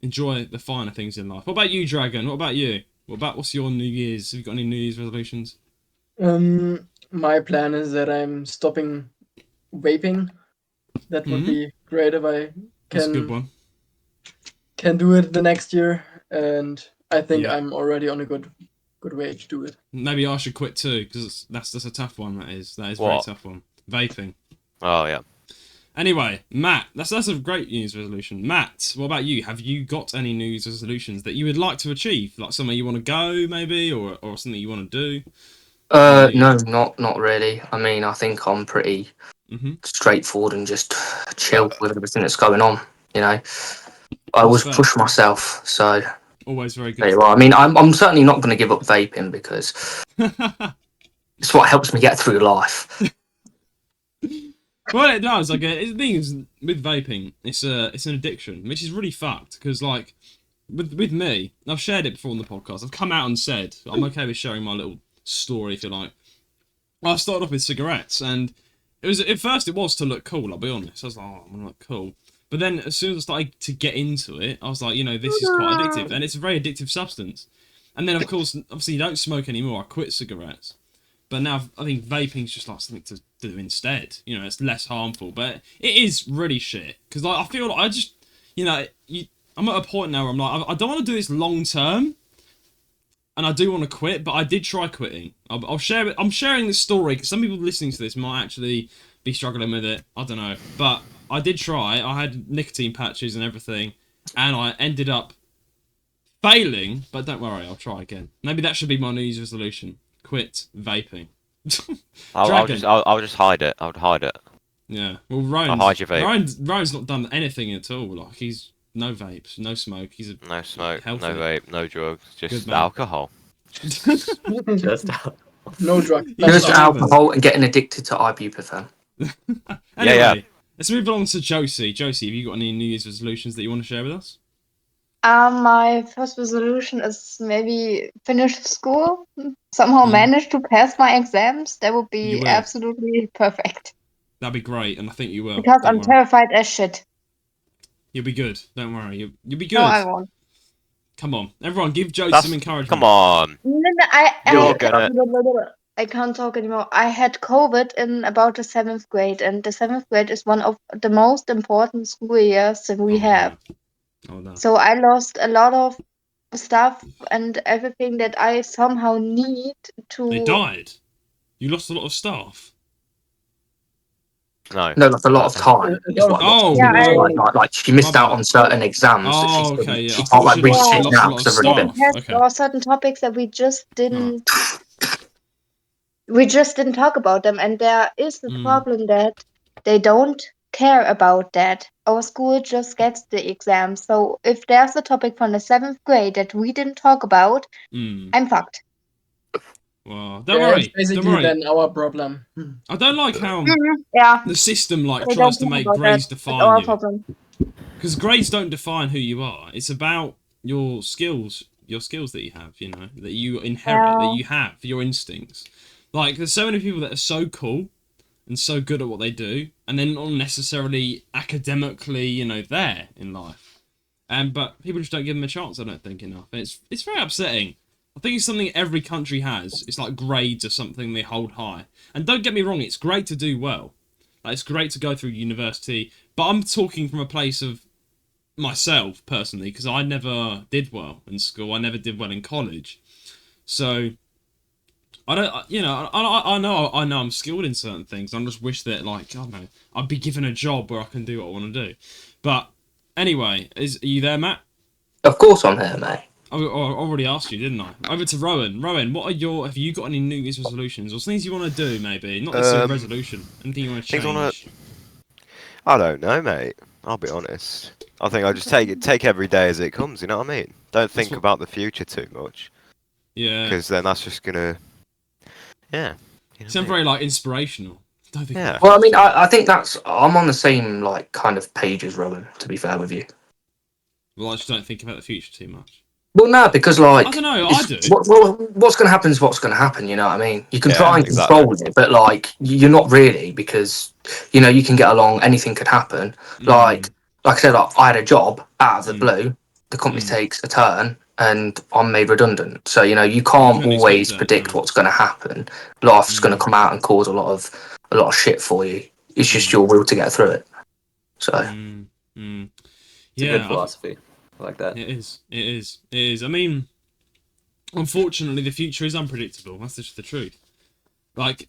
enjoy the finer things in life. What about you, Dragon? What about you? What's your New Year's? Have you got any New Year's resolutions? My plan is that I'm stopping vaping. That would be great if I That's a good one. Can do it the next year, and I think I'm already on a good way to do it. Maybe I should quit too, because that's a tough one. That is a very tough one. Vaping. Oh yeah. Anyway, Matt, that's a great New Year's resolution. Matt, what about you? Have you got any New Year's resolutions that you would like to achieve? Like somewhere you want to go, maybe, or something you want to do? No, not really. I mean, I think I'm pretty straightforward and just chill with everything that's going on. You know, I always push myself, so always very good. I mean, I'm certainly not going to give up vaping because it's what helps me get through life. Well, it does. Like, the thing is, with vaping, it's an addiction, which is really fucked. Because, like, with me, I've shared it before on the podcast. I've come out and said I'm okay with sharing my little story, if you like. I started off with cigarettes, and at first it was to look cool. I'll be honest. I was like, oh, I'm gonna look cool. But then, as soon as I started to get into it, I was like, you know, this is quite addictive, and it's a very addictive substance. And then, of course, obviously, you don't smoke anymore. I quit cigarettes. But now I think vaping's just like something to do instead. You know, it's less harmful, but it is really shit. Because like, I feel like I just, you know, I'm at a point now where I'm like, I don't want to do this long term, and I do want to quit. But I did try quitting. I'll share it. I'm sharing this story because some people listening to this might actually be struggling with it. I don't know, but I did try. I had nicotine patches and everything, and I ended up failing. But don't worry, I'll try again. Maybe that should be my New Year's resolution. Quit vaping. I'll just hide it. I would hide it. Yeah. Well, Ryan's not done anything at all. Like, he's no vapes, no smoke. He's no smoke, healthy. no vape, no drugs, just alcohol. Just no drugs. Just alcohol and getting addicted to ibuprofen. Anyway, let's move on to Josie. Josie, have you got any New Year's resolutions that you want to share with us? My first resolution is maybe finish school. Somehow manage to pass my exams. That would be absolutely perfect. That'd be great, and I think you will. Because I'm terrified as shit. You'll be good. Don't worry. You'll be good. No, I won't. Come on, everyone, give Josie some encouragement. Come on. I can't talk anymore. I had COVID in about the 7th grade, and the 7th grade is one of the most important school years that we have. Oh, no. So I lost a lot of stuff and everything that I somehow need to. They died? You lost a lot of staff? No, like a lot of time. Like she missed out on certain exams. Oh, okay, yeah. She can't like resit now because I've already been. There are certain topics that we just didn't. We just didn't talk about them, and there is the problem that they don't care about that. Our school just gets the exam. So if there's a topic from the 7th grade that we didn't talk about, I'm fucked. Well, don't worry. It's basically then our problem. I don't like how the system tries to make grades define you. Because grades don't define who you are. It's about your skills that you have, you know, that you inherit, that you have, your instincts. Like, there's so many people that are so cool and so good at what they do, and they're not necessarily academically, you know, there in life. But people just don't give them a chance, I don't think, enough. And it's very upsetting. I think it's something every country has. It's like grades or something they hold high. And don't get me wrong, it's great to do well. Like, it's great to go through university, but I'm talking from a place of myself, personally, because I never did well in school. I never did well in college. So I don't, you know, I know I'm skilled in certain things. I just wish that, like, I don't know, I'd be given a job where I can do what I want to do. But anyway, are you there, Matt? Of course I'm here, mate. I already asked you, didn't I? Over to Rowan. Rowan, have you got any New Year's resolutions or things you want to do? Maybe not necessarily a resolution. Anything you want to change? I don't know, mate. I'll be honest. I think I just take every day as it comes. You know what I mean? Don't think about the future too much. Yeah. Because then that's just gonna. Yeah. You know sound very like inspirational. Don't think. Yeah. Well, I mean, I think I'm on the same like kind of page as Rowan. To be fair with you. Well, I just don't think about the future too much. Well, no, because like I don't know. I do. What's going to happen is what's going to happen. You know what I mean? You can try and control it, but like you're not really, because you know you can get along. Anything could happen. Like I said, I had a job out of the blue. The company takes a turn, and I'm made redundant. So you know you can't always predict what's going to happen. Life's going to come out and cause a lot of shit for you. It's just your will to get through it. So it's a good philosophy. I like that. It is. I mean, unfortunately, the future is unpredictable. That's just the truth. Like,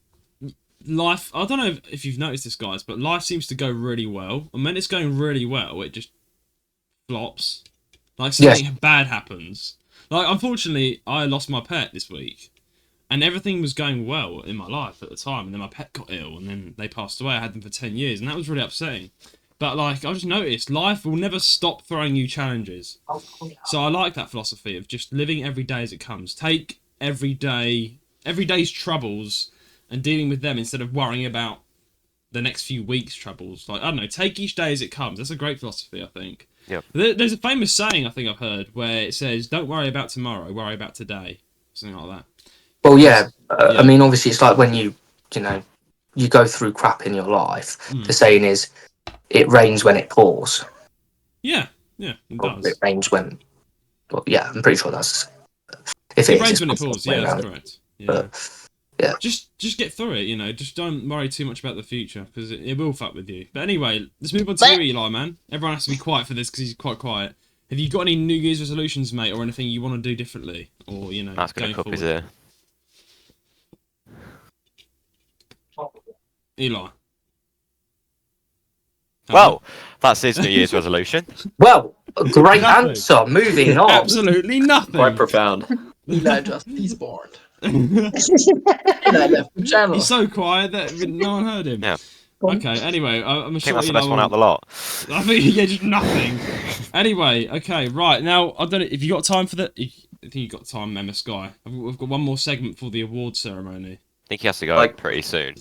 life... I don't know if you've noticed this, guys, but life seems to go really well. And when it's going really well, it just flops. Like, something bad happens. Like, unfortunately, I lost my pet this week. And everything was going well in my life at the time. And then my pet got ill, and then they passed away. I had them for 10 years, and that was really upsetting. But, like, I just noticed, life will never stop throwing you challenges. So I like that philosophy of just living every day as it comes. Take every day's troubles, and dealing with them instead of worrying about the next few weeks' troubles. Like, I don't know, take each day as it comes. That's a great philosophy, I think. Yep. There's a famous saying I think I've heard where it says, don't worry about tomorrow, worry about today. Something like that. Well, yeah. I mean, obviously, it's like when you go through crap in your life. The saying is, it rains when it pours. Yeah, it does. It rains when... Well, yeah, I'm pretty sure that's... If it rains when it pours, yeah, that's correct. Yeah. But, yeah. Just get through it, you know. Just don't worry too much about the future, because it will fuck with you. But anyway, let's move on to you, Eli, man. Everyone has to be quiet for this, because he's quite quiet. Have you got any New Year's resolutions, mate, or anything you want to do differently? Or, you know, that's going to cup his ear. Eli. Well, that's his New Year's resolution. Well, a great answer. Moving on. Absolutely nothing. Quite profound. Eli just despawned. Eli left the channel. He's so quiet that no one heard him. Yeah. Okay, anyway, I'm sure that's the best one out of the lot. I think, yeah, just nothing. Anyway, okay, right, now, I don't know, if you got time for that, I think you got time, Emma Sky. We've got one more segment for the award ceremony. I think he has to go pretty soon.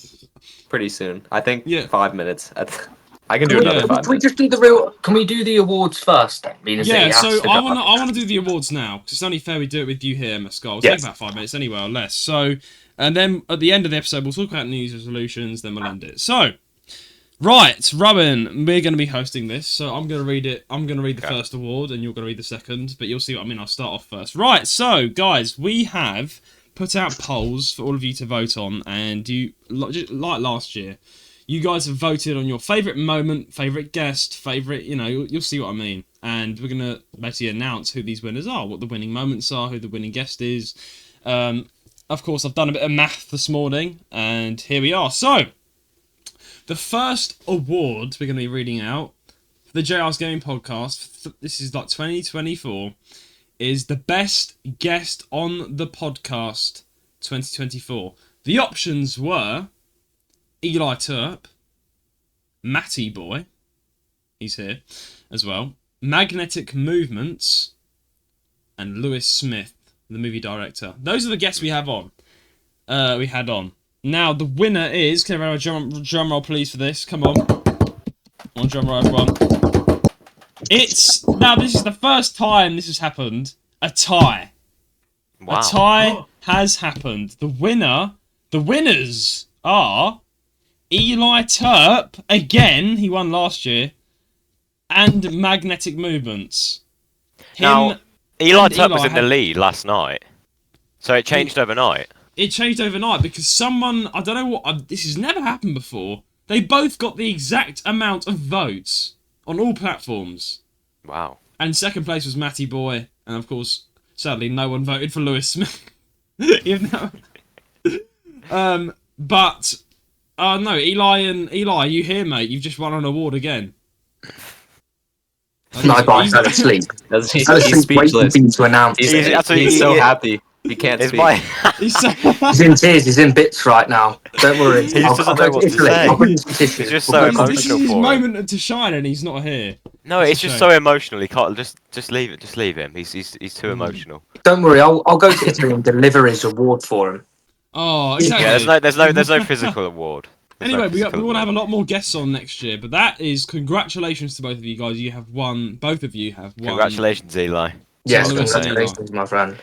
Pretty soon. I think 5 minutes. I can do another 5 minutes. Can we just do Can we do the awards first then? Yeah, so I want to do the awards now, because it's only fair we do it with you here, Emma Sky. It'll take about 5 minutes anyway, or less. So, and then at the end of the episode, we'll talk about New Year's resolutions, then we'll end it. So, right, Rowan, we're going to be hosting this, so I'm going to read it. I'm going to read the first award, and you're going to read the second, but you'll see what I mean. I'll start off first. Right, so, guys, we have put out polls for all of you to vote on, and you, like last year, you guys have voted on your favourite moment, favourite guest, favourite, you know, you'll see what I mean. And we're going to basically announce who these winners are, what the winning moments are, who the winning guest is. Of course, I've done a bit of math this morning, and here we are. So, the first award we're going to be reading out for the JR's Gaming Podcast, this is like 2024, is the best guest on the podcast 2024. The options were Eli Turp, Matty Boy, he's here as well, Magnetic Movements, and Lewis Smith, the movie director. Those are the guests we have on. We had on. Now, the winner is... Can I have a drum roll, please, for this? Come on. One drum roll, everyone. It's... Now, this is the first time this has happened. A tie. Wow. A tie has happened. The winners are Eli Turp, again, he won last year, and Magnetic Movements. Now, Eli Turp was in the lead last night, so it changed overnight. It changed overnight because someone, I don't know what, this has never happened before, they both got the exact amount of votes on all platforms. Wow. And second place was Matty Boy, and of course, sadly, no one voted for Lewis Smith. Even though But no, Eli, are you here, mate? You've just won an award again. My guy fell asleep. He's Waiting speechless. for you to announce He's, it. he's so happy. He can't speak. He's so... He's in tears. He's in bits right now. Don't worry. He just doesn't know what to say. I'll bring you some tissue. He's just so emotional This is his for him. moment to shine, and he's not here. No, it's just so emotional. He can't just leave it. Just leave him. He's too emotional. Don't worry. I'll go to Italy and deliver his award for him. Oh, exactly. Yeah, there's no physical award. Anyway, we want to have a lot more guests on next year, but that is congratulations to both of you guys. You have won. Both of you have won. Congratulations, Eli. Yes, Lewis and congratulations, my friend.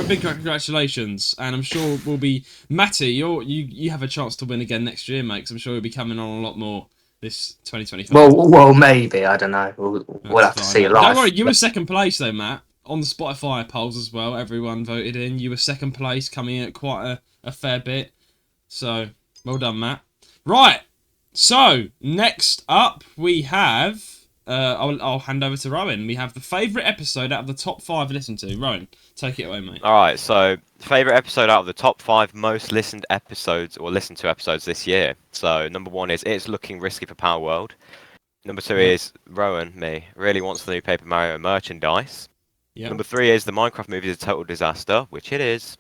Big congratulations, and I'm sure we'll be Matty. You have a chance to win again next year, mate. 'Cause I'm sure you'll be coming on a lot more this 2025. Well, maybe I don't know. We'll have to see it live. Don't worry, you were second place though, Matt, on the Spotify polls as well. Everyone voted in. You were second place, coming in at quite a fair bit. So well done, Matt. Right. So next up we have. I'll hand over to Rowan. We have the favourite episode out of the top 5 listened to. Rowan, take it away, mate. Alright, so favourite episode out of the top 5 most listened episodes or listened to episodes this year. So number 1 is It's Looking Risky for Power World. Number 2 is Rowan, me, really wants the new Paper Mario merchandise. Yep. Number 3 is the Minecraft movie is a total disaster, which it is.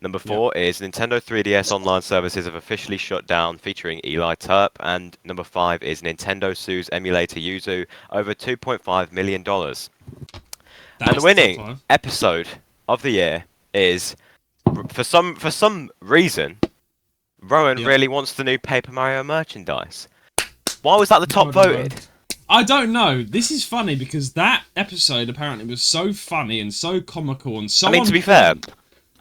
Number 4 is Nintendo 3DS online services have officially shut down, featuring Eli Turp. And number 5 is Nintendo sues emulator Yuzu over $2.5 million. And the winning episode of the year is, for some reason, Rowan really wants the new Paper Mario merchandise. Why was that the top voted? I don't know. This is funny because that episode apparently was so funny and so comical and so. I mean, to be fair,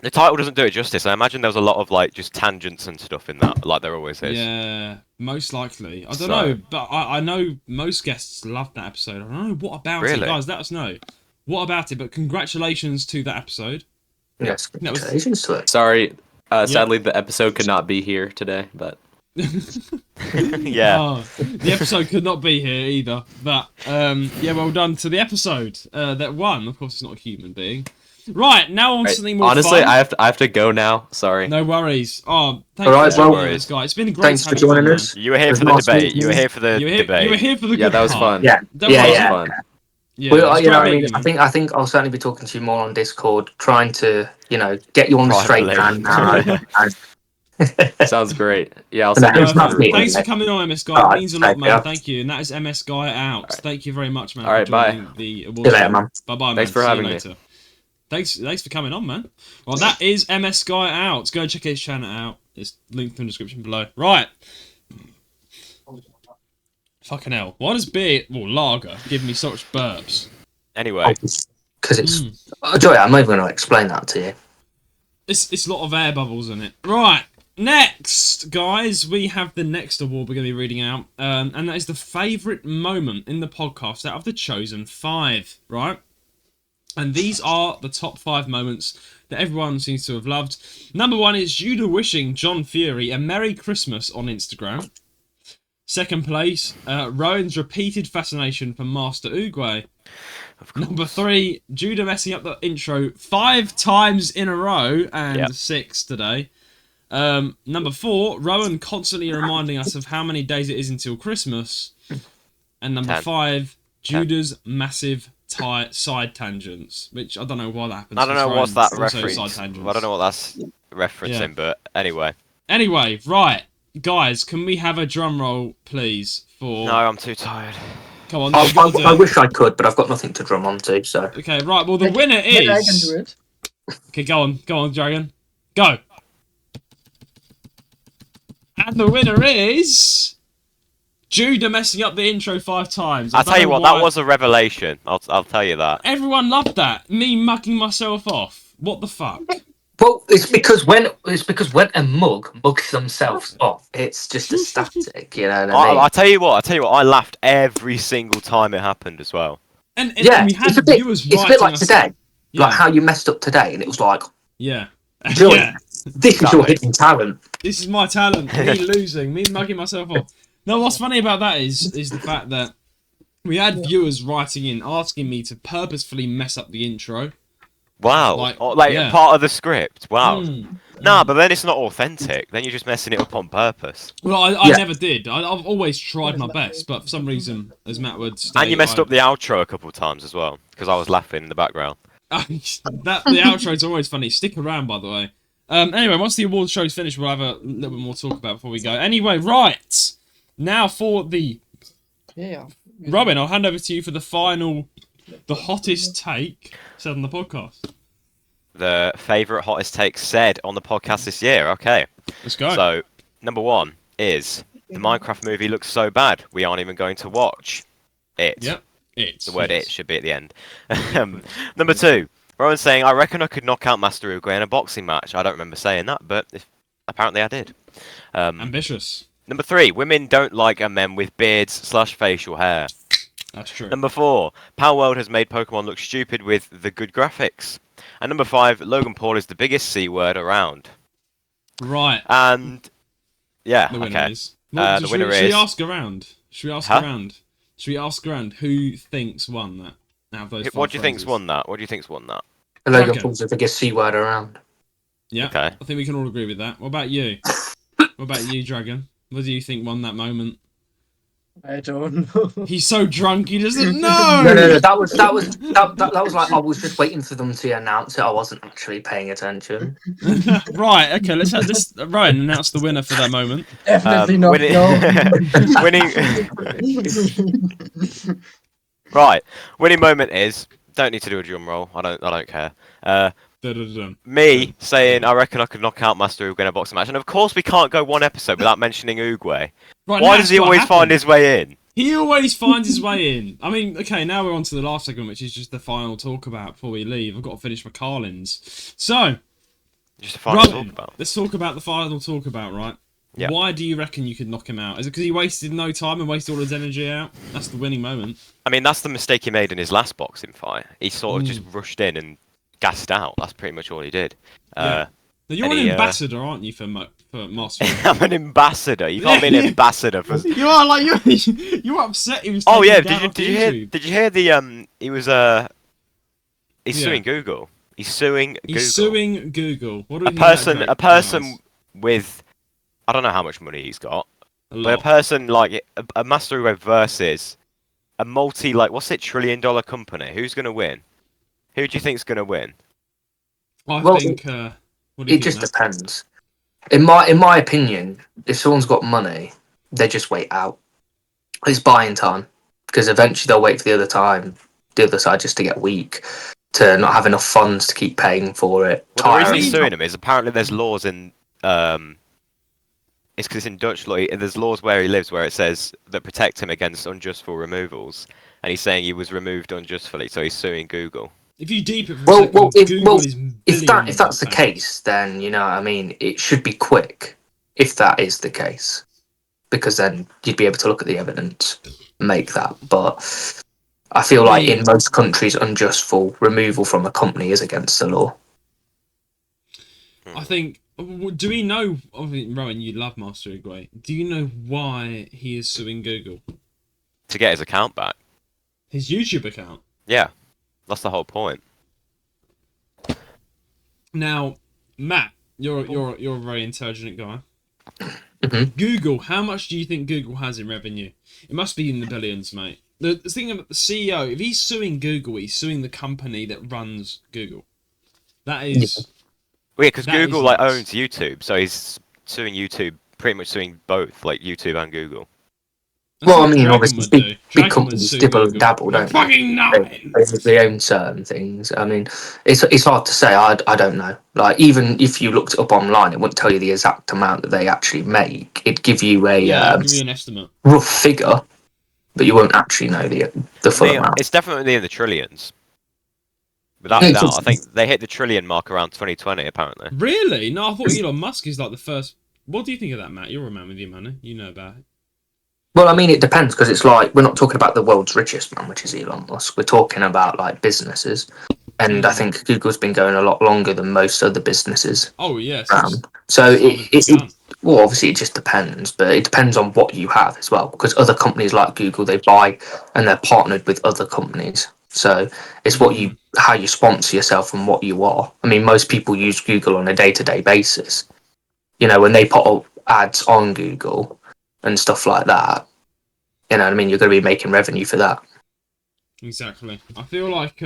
the title doesn't do it justice. I imagine there was a lot of like just tangents and stuff in that, like there always is. Yeah, most likely. I don't know, but I know most guests loved that episode. I don't know what about it, guys. Let us know what about it. But congratulations to that episode. Yes, congratulations to it. Sorry, sadly the episode could not be here today, but. Yeah. Oh, the episode could not be here either. But yeah, well done to the episode that won. Of course, it's not a human being. Right, now on something more honestly, fun. I have to go now. Sorry. No worries. Oh, thank you for joining us, guys. It's been great. Thanks for joining us. You were here for the debate. You were here for the debate. You were here for the good that was part. fun. Yeah, that was fun. Yeah, well, you know, I mean, I think I'll certainly be talking to you more on Discord, trying to, get you on the straight and sounds great. Yeah, I'll thanks for coming on, MS Guy. It means a lot, man. Yeah. Thank you. And that is MS Guy out. Right. Thank you very much, man. All right, bye. The see you later, man. Bye, man. Thanks for having me. Thanks for coming on, man. Well, that is MS Guy out. Go check his channel out. It's linked in the description below. Right. Fucking hell. Why does lager give me such burps? Anyway. Because it's... Joy, I'm not even going to explain that to you. It's a lot of air bubbles in it. Right. Next, guys, we have the next award we're going to be reading out. And that is the favourite moment in the podcast out of the chosen 5. Right? And these are the top 5 moments that everyone seems to have loved. Number 1 is Judah wishing John Fury a Merry Christmas on Instagram. Second place, Rowan's repeated fascination for Master Oogway. Number 3, Judah messing up the intro 5 times in a row, and 6 today. Number 4, Rowan constantly reminding us of how many days it is until Christmas. And number 5, Judah's massive side tangents, which I don't know why that happens. I don't know what's that reference. I don't know what that's referencing, but anyway. Anyway, right. Guys, can we have a drum roll, please? No, I'm too tired. Come on. I wish I could, but I've got nothing to drum onto, so... Okay, right, well, the winner is... I can do it. Okay, go on, Dragon. Go! And the winner is... Judah messing up the intro 5 times. I'll tell you what, that was a revelation. I'll tell you that. Everyone loved that. Me mugging myself off. What the fuck? Well, it's because when a mug mugs themselves off, it's just a static, you know what I mean? I'll tell you what, I laughed every single time it happened as well. And we had it's a bit like today. Yeah. Like how you messed up today, and it was like... Yeah. Julian, this is your hidden talent. This is my talent. Me losing. Me mugging myself off. No, what's funny about that is the fact that we had viewers writing in, asking me to purposefully mess up the intro. Wow. Like part of the script. Wow. Nah, but then it's not authentic. Then you're just messing it up on purpose. Well, I never did. I've always tried my best, but for some reason, as Matt would state... And you messed up the outro a couple of times as well, because I was laughing in the background. The outro's always funny. Stick around, by the way. Anyway, once the awards show's finished, we'll have a little bit more to talk about before we go. Anyway, right. Now for the... Yeah. Robin, I'll hand over to you for the final... The hottest take said on the podcast. The favourite hottest take said on the podcast this year. Okay. Let's go. So, number 1 is... The Minecraft movie looks so bad, we aren't even going to watch it. Yep. The word it should be at the end. Number 2, Rowan's saying, I reckon I could knock out Master Uguay in a boxing match. I don't remember saying that, but apparently I did. Ambitious. Number 3, women don't like men with beards/facial hair. That's true. Number 4, Power World has made Pokemon look stupid with the good graphics. And number 5, Logan Paul is the biggest C word around. Right. And yeah, the winner okay. is. Well, The winner should is. we ask around? Should we ask around? Should we ask around who thinks won that? Out of those What do you think's phrases? won that? What do you think's won that? Logan Okay. Paul's the biggest C word around. Yeah. Okay. I think we can all agree with that. What about you? What about you, Dragon? What do you think won that moment? I don't know. He's so drunk he doesn't know. No. That was like I was just waiting for them to announce it. I wasn't actually paying attention. Right. Okay. Let's have this. Ryan, announce the winner for that moment. Definitely not. Winning. Right. Winning moment is. Don't need to do a drum roll. I don't care. Me saying I reckon I could knock out Master Uguay in a boxing match, and of course we can't go one episode without mentioning Uguay. Right, why does he always find his way in? He always finds his way in. I mean, okay, now we're on to the last segment, which is just the final talk about before we leave. I've got to finish my Carlins. So, just a final talk about. Let's talk about the final talk about, right? Yeah. Why do you reckon you could knock him out? Is it because he wasted no time and wasted all his energy out? That's the winning moment. I mean, that's the mistake he made in his last boxing fight. He sort of just rushed in and gassed out. That's pretty much all he did. Yeah. Now, you're an ambassador, aren't you, for Master? I'm an ambassador. You can't be an ambassador for. You are like you're upset. He was. Oh yeah, did you hear the he was he's suing Google. He's suing Google. He's suing Google. What do we a person with I don't know how much money he's got, but a person like a Master Uguay versus a what's it, $1 trillion company. Who's gonna win? Who do you think's gonna win? I think. It just depends. In my opinion, if someone's got money, they just wait out. It's buying time because eventually they'll wait for the other side just to get weak, to not have enough funds to keep paying for it. Well, the reason he's suing him is apparently there's laws in it's because in Dutch law there's laws where he lives where it says that protect him against unjustful removals, and he's saying he was removed unjustly, so he's suing Google. If you deep it, if that's the case, then you know what I mean. It should be quick if that is the case, because then you'd be able to look at the evidence, and make that. But I feel like in most countries, unjustful removal from a company is against the law. I think. Do we know? Rowan, you love Master Uguay. Do you know why he is suing Google? To get his account back. His YouTube account. Yeah. That's the whole point. Now, Matt, you're a very intelligent guy. Mm-hmm. Google, how much do you think Google has in revenue? It must be in the billions, mate. The thing about the CEO, if he's suing Google, he's suing the company that runs Google. That is. Yeah, because Google owns YouTube, so he's suing YouTube, pretty much suing both, like YouTube and Google. Well, I mean, obviously, big companies dibble and dabble, don't they? They own certain things. I mean, it's hard to say. I don't know. Like, even if you looked it up online, it wouldn't tell you the exact amount that they actually make. It'd give you an estimate, rough figure, but you won't actually know the full amount. It's definitely in the trillions. Without a doubt, I think they hit the trillion mark around 2020, apparently. Really? No, I thought Elon Musk is like the first. What do you think of that, Matt? You're a man with your money. You know about it. Well, I mean, it depends, because it's like, we're not talking about the world's richest man, which is Elon Musk. We're talking about, like, businesses. And I think Google's been going a lot longer than most other businesses. Oh, yes. So, well, obviously, it just depends. But it depends on what you have as well. Because other companies like Google, they buy and they're partnered with other companies. So it's how you sponsor yourself and what you are. I mean, most people use Google on a day-to-day basis. You know, when they put up ads on Google and stuff like that, you know what I mean? You're going to be making revenue for that. Exactly. I feel like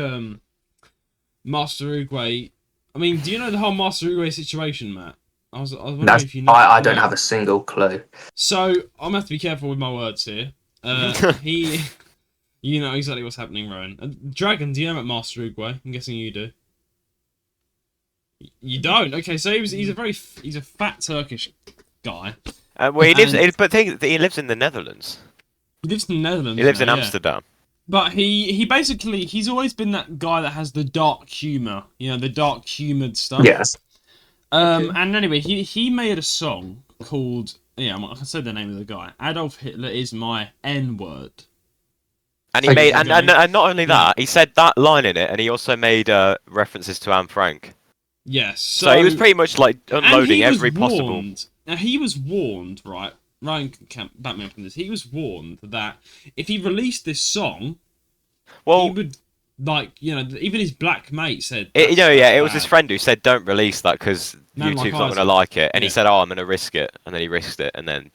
Master Uruguay. I mean, do you know the whole Master Uruguay situation, Matt? I was wondering if you know. I don't have a single clue. So I'm gonna have to be careful with my words here. You know exactly what's happening, Rowan. Dragon, do you know about Master Uruguay? I'm guessing you do. You don't? Okay, so he's a fat Turkish guy. Well, he lives in the Netherlands. He lives in the Netherlands. He lives in yeah. Amsterdam. But he's always been that guy that has the dark humour, the dark humoured stuff. Yes. And anyway, he made a song called I can say the name of the guy. Adolf Hitler is my N-word. And he made and not only that, he said that line in it, and he also made references to Anne Frank. Yes. So he was pretty much like unloading every possible. Now he was warned, right? Ryan can't back me up on this. He was warned that if he released this song, he would even his black mate said. It was his friend who said don't release that because YouTube's not going to like it, and he said, "Oh, I'm going to risk it," and then he risked it, and then.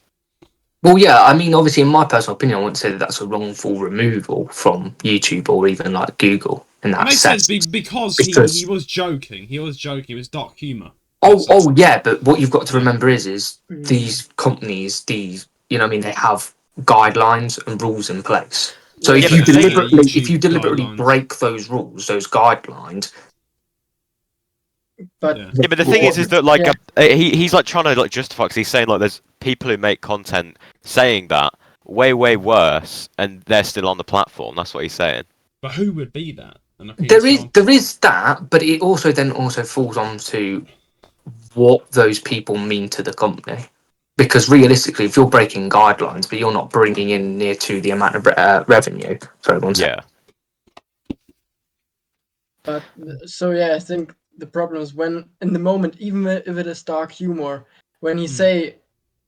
Well, yeah, I mean, obviously, in my personal opinion, I wouldn't say that that's a wrongful removal from YouTube or even like Google in that sense. It makes sense because he was joking. He was joking. It was dark humour. Oh, yeah, but what you've got to remember is these companies, they have guidelines and rules in place. So if you deliberately break those rules, those guidelines. But the thing is that he's like trying to justify because he's saying like there's people who make content saying that way worse and they're still on the platform. That's what he's saying. But who would be that? There is that, but it also falls on to what those people mean to the company. Because realistically, if you're breaking guidelines, but you're not bringing in near to the amount of revenue, sorry, one second. But I think the problem is when in the moment, even if it is dark humor, when he say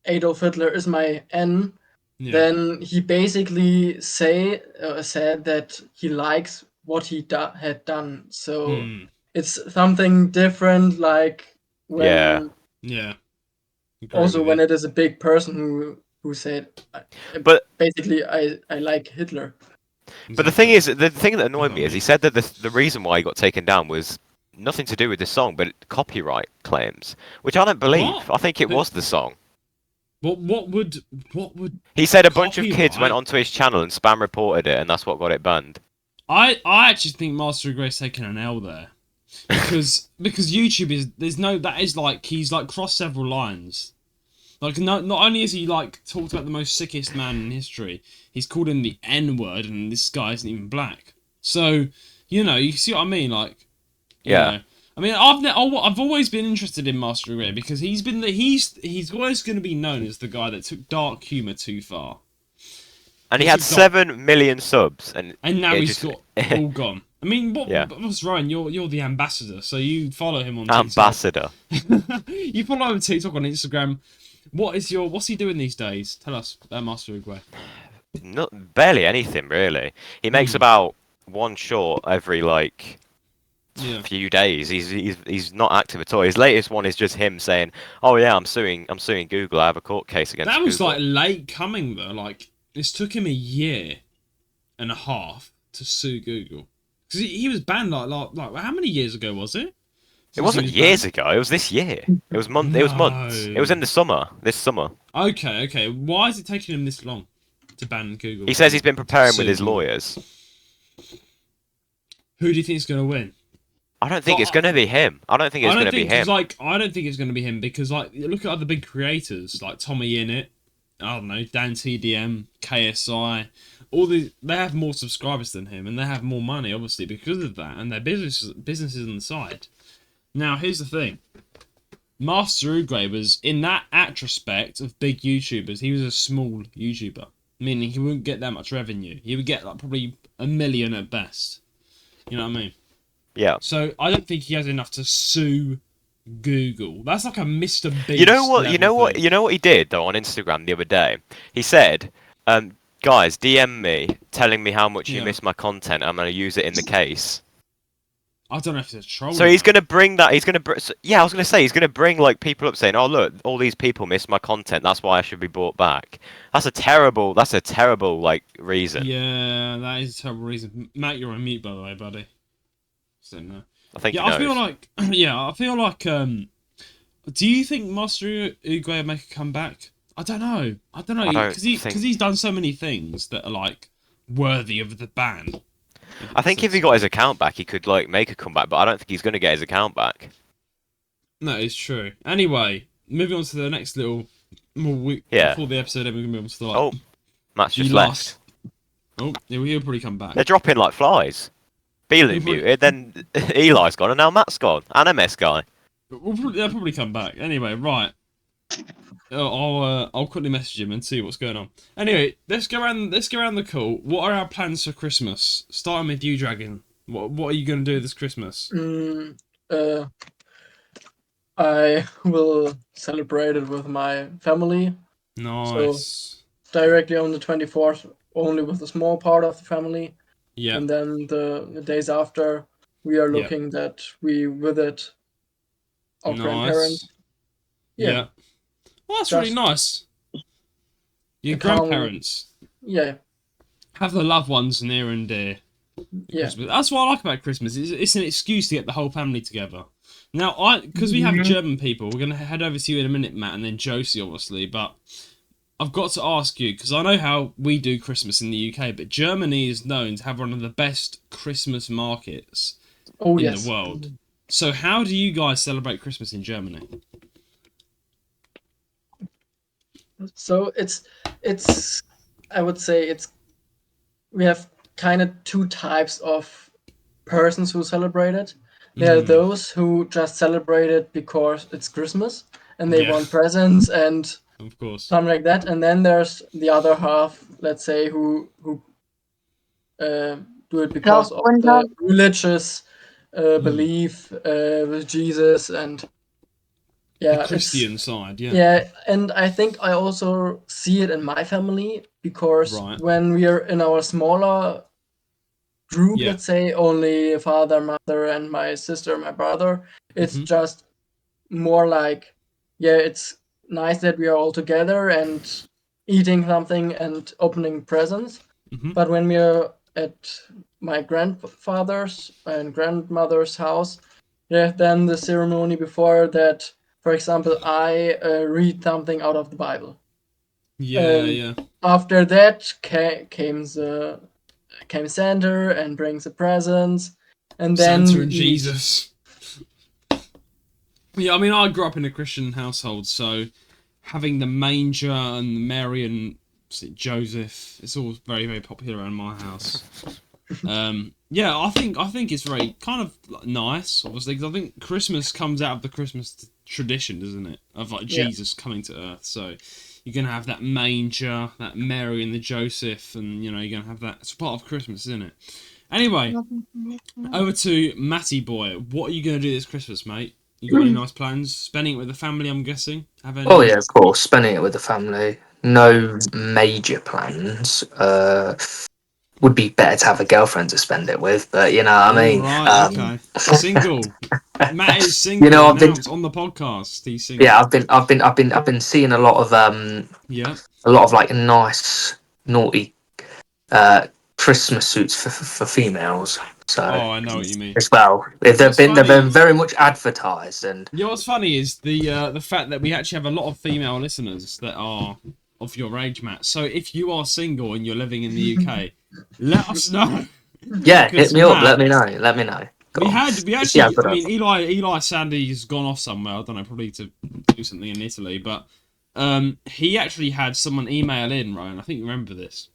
Adolf Hitler is my N, then he basically said that he likes what he had done. So it's something different, like when also when it is a big person who said, but basically I like Hitler. But the thing that annoyed me is he said that the reason why he got taken down was nothing to do with the song, but copyright claims, which I don't believe. What? I think it was the song. What would? He said a bunch of kids went onto his channel and spam reported it, and that's what got it banned. I actually think Master Grace taken an L there, because YouTube he's like crossed several lines. Like not only is he like talked about the most sickest man in history, he's called him the N-word, and this guy isn't even black. So you see what I mean, like. Yeah. I mean, I've always been interested in Master Ray because he's always going to be known as the guy that took dark humor too far. And he had 7 million subs, and now he's got all gone. I mean, what's Ryan? You're the ambassador, so you follow him on TikTok. Ambassador. You follow him on TikTok, on Instagram. What's he doing these days? Tell us about Master Uruguay. Barely anything really. He makes about one short every few days. He's not active at all. His latest one is just him saying, "Oh yeah, I'm suing Google. I have a court case against Google." That was like late coming though. Like this took him a year and a half to sue Google because he was banned like how many years ago was it? It wasn't years ago. It was this year. It was months. It was months. It was in the summer. This summer. Okay. Why is it taking him this long to ban Google? He says he's been preparing with his lawyers. Who do you think is going to win? I don't think it's going to be him. I don't think it's going to be him. I don't think it's going to be him because look at other big creators like Tommy Innit, I don't know, Dan TDM, KSI, they have more subscribers than him and they have more money obviously because of that and their businesses on the side. Now here's the thing. Master Uruguay was in that retrospect of big YouTubers, he was a small YouTuber, meaning he wouldn't get that much revenue. He would get probably 1 million at best. You know what I mean? Yeah. So I don't think he has enough to sue Google. That's like a Mr. Beast. You know what he did though on Instagram the other day? He said, Guys, DM me telling me how much you Yeah. miss my content. I'm gonna use it in the case. I don't know if it's a troll. So he's gonna bring that. Yeah, I was gonna say he's gonna bring like people up saying, "Oh look, all these people miss my content. That's why I should be brought back." That's a terrible like reason. Yeah, that is a terrible reason. Matt, you're on mute, by the way, buddy. So no. I think Yeah, he I feel knows. like. Yeah, I feel like. Do you think Master Uguay will make a comeback? I don't know. I don't Because think- he's done so many things that are like worthy of the ban. I think if he got his account back, he could like make a comeback, but I don't think he's gonna get his account back. No, it's true. Anyway, moving on to the next little Yeah. before the episode, then we can move on to the like. Oh, Matt's just you left. lost. Oh, yeah, he'll probably come back. They're dropping like flies. Beeling People- muted, then Eli's gone, and now Matt's gone, and MS guy. They'll probably come back. Anyway, right. I'll quickly message him and see what's going on. Anyway, let's go around the call. What are our plans for Christmas? Starting with you, Dragon. What are you going to do this Christmas? I will celebrate it with my family Nice. directly on the 24th, only with a small part of the family. Yeah. And then the days after, we are looking that we visit our grandparents. Yeah. Well, that's really nice. Your grandparents. Yeah. Have the loved ones near and dear. Yeah. Christmas. That's what I like about Christmas. It's an excuse to get the whole family together. Now, because we have German people, we're going to head over to you in a minute, Matt, and then Josie, obviously, but I've got to ask you, because I know how we do Christmas in the UK, but Germany is known to have one of the best Christmas markets in the world. So how do you guys celebrate Christmas in Germany? So it's I would say we have kind of two types of persons who celebrate it. There are those who just celebrate it because it's Christmas and they want presents and of course something like that. And then there's the other half, let's say, who do it because of the religious belief with Jesus and the Christian side. Yeah, and I think I also see it in my family because when we are in our smaller group, let's say only father, mother, and my sister, my brother, it's just more like, it's nice that we are all together and eating something and opening presents. But when we are at my grandfather's and grandmother's house, then the ceremony before that, for example, I read something out of the Bible. After that came Santa and brings the presents, and then Santa and Jesus. Yeah, I mean, I grew up in a Christian household, so having the manger and Mary and Joseph, it's all very, very popular around my house. Yeah, I think it's very kind of nice, obviously, because I think Christmas comes out of the Christmas tradition, doesn't it? Of like Jesus coming to Earth. So you're gonna have that manger, that Mary and the Joseph, and you're gonna have that. It's part of Christmas, isn't it? Anyway, over to Matty boy. What are you gonna do this Christmas, mate? You got any nice plans? Spending it with the family, I'm guessing. Oh yeah, of course. Spending it with the family. No major plans. Would be better to have a girlfriend to spend it with, but you know what I mean. Right, okay. Single. Matt is single. You know, on the podcast. He's single. Yeah, I've been seeing a lot of a lot of like nice naughty Christmas suits for females. So I know what you mean. as well. They've been very much advertised, and you know what's funny is the fact that we actually have a lot of female listeners that are of your age, Matt. So if you are single and you're living in the UK, let us know. Yeah, hit me up. Let me know. We actually. I mean, Eli Sandy's gone off somewhere. I don't know, probably to do something in Italy. But he actually had someone email in, Ryan. I think you remember this.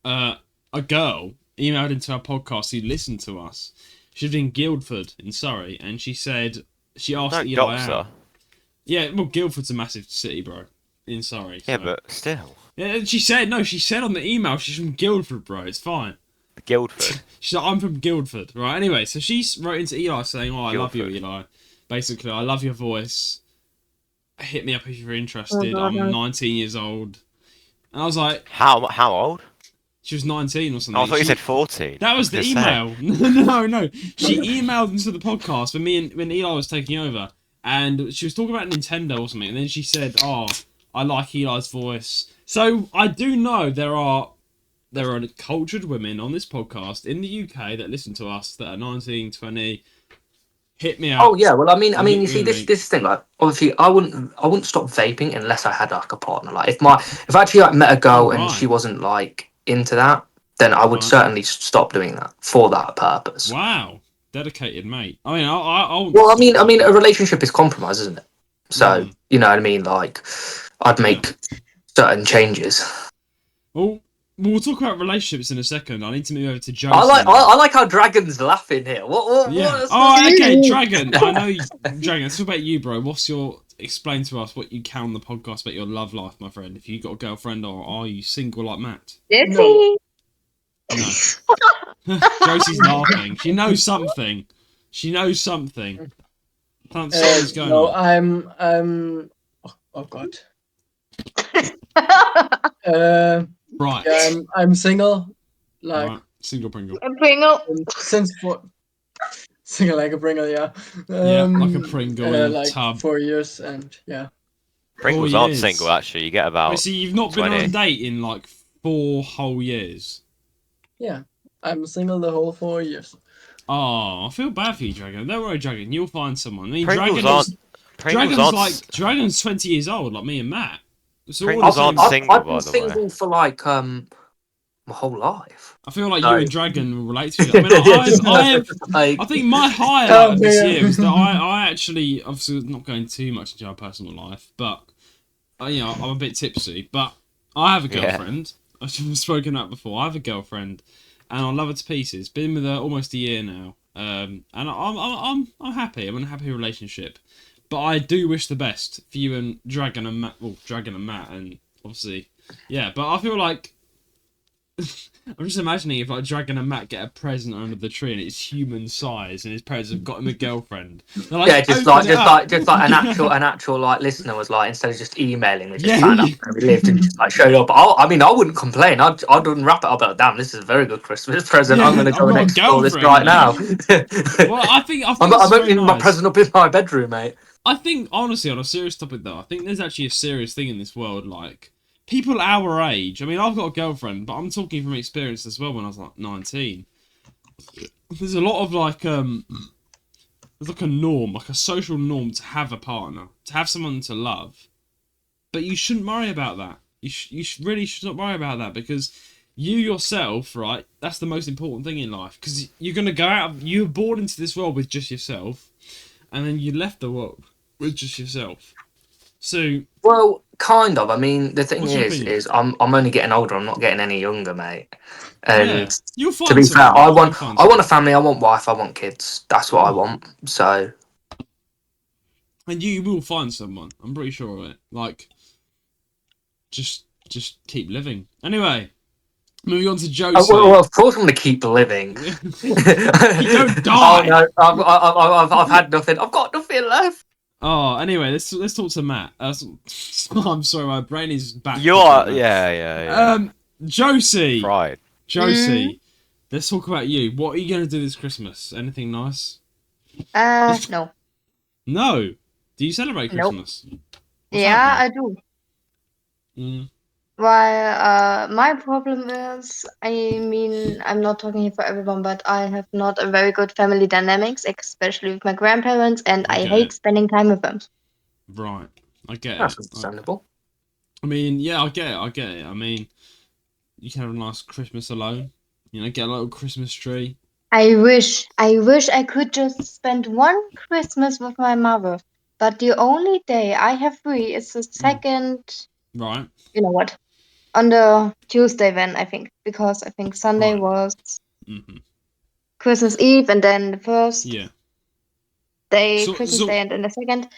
A girl emailed into our podcast who listened to us. She lived in Guildford in Surrey, and she said she asked Eli out. Yeah, well, Guildford's a massive city, bro, in Surrey. Yeah, but still. Yeah, she said on the email she's from Guildford, bro. It's fine. Guildford. She's like, I'm from Guildford, right? Anyway, so she wrote into Eli saying, I love you, Eli. Basically, I love your voice. Hit me up if you're interested. I'm 19 years old. And I was like, How old? she was 19 or something. Oh, I thought you She- said 14. That I was the gonna say. email. No. She emailed into the podcast when Eli was taking over, and she was talking about Nintendo or something. And then she said, "Oh, I like Eli's voice." So I do know there are cultured women on this podcast in the UK that listen to us that are 19, 20. Hit me Oh up. yeah, well, I mean, Hit you see, me, this mate. this thing, like, obviously, I wouldn't stop vaping unless I had like a partner. Like, if I actually like met a girl and Right. she wasn't like into that, then I would Right. certainly stop doing that for that purpose. Wow, dedicated mate. I mean, Well, I mean, a relationship is compromise, isn't it? So you know what I mean. Like, I'd make certain changes. Well, we'll talk about relationships in a second. I need to move over to Josie. I like how Dragon's laughing here. What? Yeah. Oh, okay, Dragon. I know, Dragon. Let's talk about you, bro. Explain to us what you count on the podcast about your love life, my friend. If you got a girlfriend, or are you single like Matt? Dizzy. No. Josie's laughing. She knows something. Something is going no, on. I'm. Oh God. Right. Yeah, I'm single. Like Right. Single Pringle. A Pringle. since single like a Pringle, yeah. Yeah, like a Pringle in a like tub. 4 years, and yeah. Pringles 4 aren't years. single, actually. You get about. Wait, so you've not been 20. on a date in like 4 whole years? Yeah, I'm single the whole 4 years. Oh, I feel bad for you, Dragon. Don't worry, Dragon. You'll find someone. I mean, Pringles Dragon's 20 years old, like me and Matt. So Pringles aren't single, I've been by the way. single for like my whole life. I feel like No. you and Dragon will relate to each other. I mean, I think my highlight of this year was that I actually, obviously not going too much into our personal life, but you know, I'm a bit tipsy, but I have a girlfriend. I've spoken about before. I have a girlfriend, and I love her to pieces. Been with her almost a year now, and I'm happy. I'm in a happy relationship, but I do wish the best for you and Dragon and Matt. Well, Dragon and Matt, and obviously, yeah. But I feel like I'm just imagining if like Dragon and Matt get a present under the tree and it's human size, and his parents have got him a girlfriend. They're like, Yeah, just "Open it up." an actual like listener was like, instead of just emailing, they just Yeah, found out yeah. where we lived and just like showed up. I mean, I wouldn't complain. I'd unwrap it up. Like, damn, this is a very good Christmas present. Yeah, I'm going to go I've and got a explore this girlfriend right now. Well, I think I'm it's very opening my nice. present up in my bedroom, mate. I think, honestly, on a serious topic though, I think there's actually a serious thing in this world, like, people our age, I mean, I've got a girlfriend, but I'm talking from experience as well when I was, like, 19. There's a lot of, like, there's like a norm, like a social norm to have a partner, to have someone to love. But you shouldn't worry about that. You really should not worry about that, because you yourself, right, that's the most important thing in life, because you're going to go out, you were born into this world with just yourself, and then you left the world with just yourself. So, well, kind of. I mean, the thing What's your is, opinion? I'm only getting older. I'm not getting any younger, mate. And yeah, you'll find to be fair, someone. I You'll want find a family. I want wife. I want kids. That's what I want. So, and you will find someone. I'm pretty sure of it. Like, just keep living. Anyway, moving on to Josie. well, of course I'm going to keep living. You don't die. Oh no, I've had nothing. I've got nothing left. Oh, anyway, let's talk to Matt. I'm sorry, my brain is back. Yeah. Josie. Fried. Josie, let's talk about you. What are you going to do this Christmas? Anything nice? No. No. Do you celebrate Nope. Christmas? What's Yeah, happening? I do. Well, my problem is, I mean, I'm not talking here for everyone, but I have not a very good family dynamics, especially with my grandparents, and I hate spending time with them. Right. I get That's it. understandable. I mean, yeah, I get it. I mean, you can have a nice Christmas alone. You know, get a little Christmas tree. I wish I could just spend one Christmas with my mother, but the only day I have free is the second, Right. you know what, on the Tuesday then, I think, because I think Sunday Right. was Mm-hmm. Christmas Eve, and then the first Yeah. day, Christmas Day, and then the second.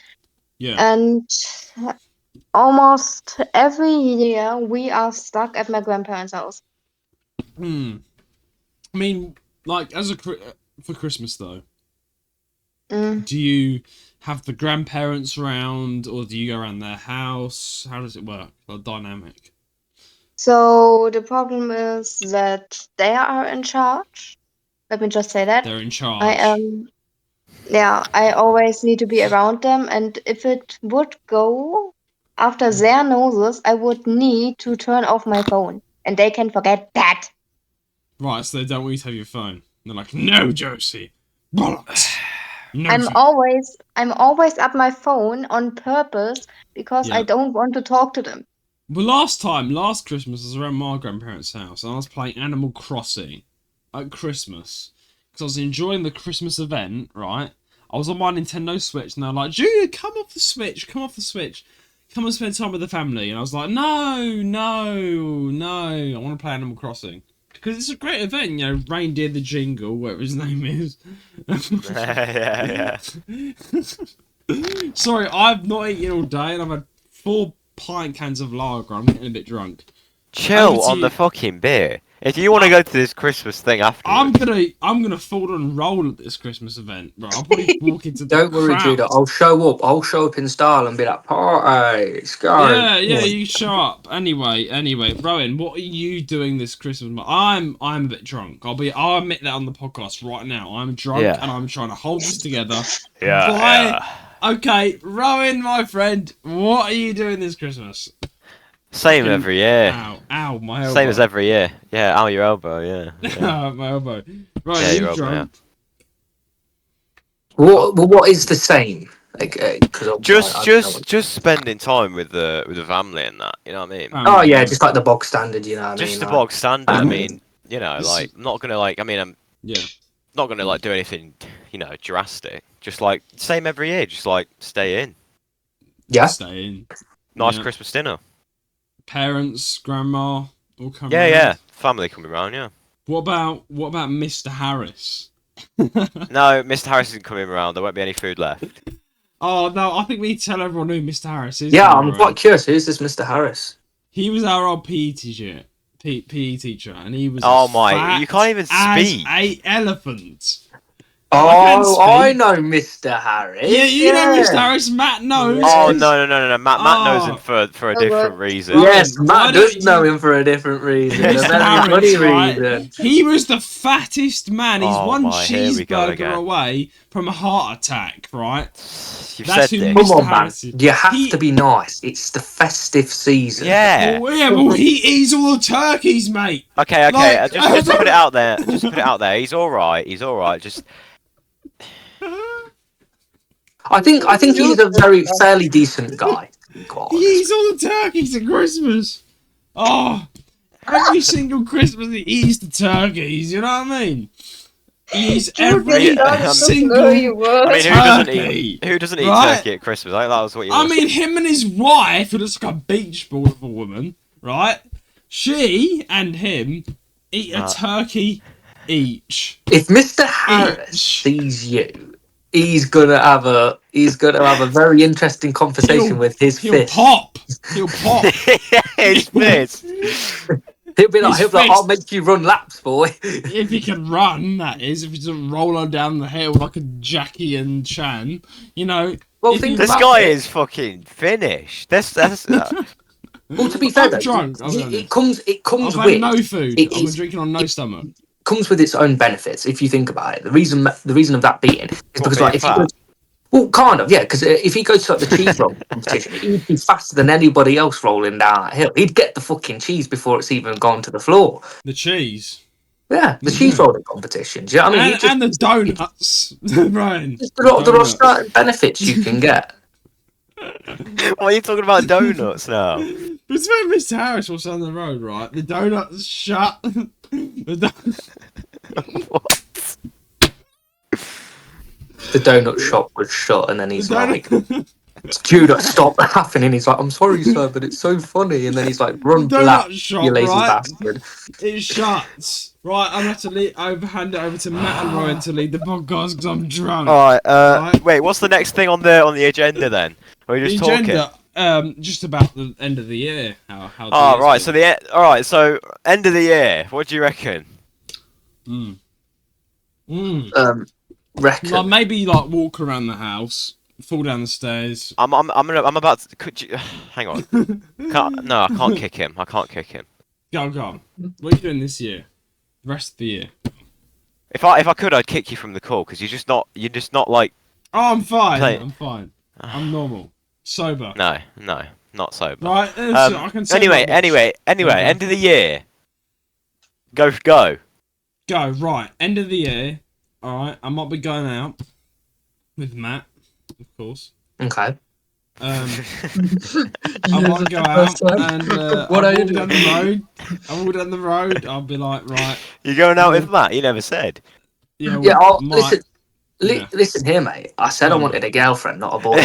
Yeah. And almost every year we are stuck at my grandparents' house. I mean, like, for Christmas though, Mm. do you have the grandparents round, or do you go around their house? How does it work? The dynamic. So the problem is that they are in charge. Let me just say that. They're in charge. I am. Yeah, I always need to be around them, and if it would go after their noses, I would need to turn off my phone, and they can forget that. Right, so they don't want you to have your phone. They're like, no, Josie. Bollocks. No I'm phone. always at my phone on purpose because I Yeah. don't want to talk to them. Well, last Christmas, I was around my grandparents' house, and I was playing Animal Crossing at Christmas. Because I was enjoying the Christmas event, right? I was on my Nintendo Switch, and they're like, Julia, come off the Switch, come and spend time with the family. And I was like, no, I want to play Animal Crossing. Because it's a great event, you know, Reindeer the Jingle, whatever his name is. yeah. Sorry, I've not eaten all day, and I've had 4 pint cans of lager. I'm getting a bit drunk. Chill on the fucking beer. If you want to go to this Christmas thing afterwards, I'm gonna fall and roll at this Christmas event, bro. I'll probably walk into the Don't worry, crowd. Judah. I'll show up. I'll show up in style and be like, party, let's go. Yeah, you show up. Anyway, Rowan, what are you doing this Christmas? I'm a bit drunk. I'll admit that on the podcast right now. I'm drunk and I'm trying to hold this together. Okay, Rowan, my friend, what are you doing this Christmas? Same every year. Ow, my elbow. Same as every year. Yeah, ow, your elbow, yeah. My elbow. Right, Yeah, you your elbow, drunk? What is the same? Like, just spending time with the family and that. You know what I mean? Oh yeah, just like the bog standard. You know what I mean? Just the bog standard. I mean, you know, like I'm not gonna like. I mean, I'm not gonna like do anything, you know, drastic. Just like same every year. Just like stay in. Yeah. Stay in. Nice Christmas dinner. Parents, grandma, all come. Yeah. Family coming around. Yeah. What about Mr. Harris? No, Mr. Harris isn't coming around. There won't be any food left. Oh no, I think we need to tell everyone who Mr. Harris is. Yeah, I'm quite curious. Who's this Mr. Harris? He was our old PE teacher, and he was. Oh my! You can't even speak. As a elephant. Oh, I know Mr. Harris. Yeah, you know Mr. Harris. Matt knows. Oh no! Matt knows him for a different reason. Yes, Matt does know him for a different reason. A very funny reason. He was the fattest man. He's one cheeseburger again. away from a heart attack, right? That's who Come on, man. You have to be nice. It's the festive season. Yeah. Well, he eats all the turkeys, mate. Okay. Just put it out there. He's all right. Just. I think he's a fairly decent guy. He eats all the turkeys at Christmas. Oh, every single Christmas he eats the turkeys. You know what I mean? He eats every single turkey. Who doesn't eat turkey at Christmas? I think that was what you. I mean, him and his wife, who looks like a beach ball of a woman, right? She and him eat a turkey each. If Mr. Harris sees you, he's gonna have a very interesting conversation with his fist. He'll pop. His fist. He'll be like, I'll make you run laps, boy. If he can run, that is. If he doesn't roll on down the hill like a Jackie and Chan, you know. Well, this guy is fucking finished. Well, to be fair, drunk. It comes I've with had no food. I've been drinking on no stomach. Comes with its own benefits if you think about it. The reason of that being is because like if you because if he goes to like the cheese roll competition, he'd be faster than anybody else rolling down that hill. He'd get the fucking cheese before it's even gone to the floor. The cheese. Yeah, the cheese rolling competition. Do you know what I mean? And the donuts, Brian. There are certain benefits you can get. Why are you talking about donuts now? It's when Mr. Harris was on the road, right? The donuts shut. What? The donut shop was shut, and then he's like, Judah, stop laughing. And he's like, I'm sorry, sir, but it's so funny. And then he's like, run black, you lazy bastard. It shuts. Right, I'm going to have to hand it over to Matt and Ryan to lead the podcast because I'm drunk. Alright, wait, what's the next thing on the agenda then? Are we just talking? Just about the end of the year. Right, so end of the year, what do you reckon? Reckon. Like maybe walk around the house, fall down the stairs. I'm about to. Could you hang on? I can't kick him. Go on. What are you doing this year? The rest of the year. If I could, I'd kick you from the call because you're just not like. Oh, I'm fine. Play- I'm fine. I'm normal. Sober. No, not sober. Right. I can say Anyway, Okay. end of the year. Go. Go. Right. End of the year. All right. I might be going out with Matt, of course. Okay. I might go out and What are you down the road. I walk down the road. I'll be like, right. You're going out with Matt. You never said. Yeah. Yeah. Might. Listen here, mate. I said I wanted a girlfriend, not a boy.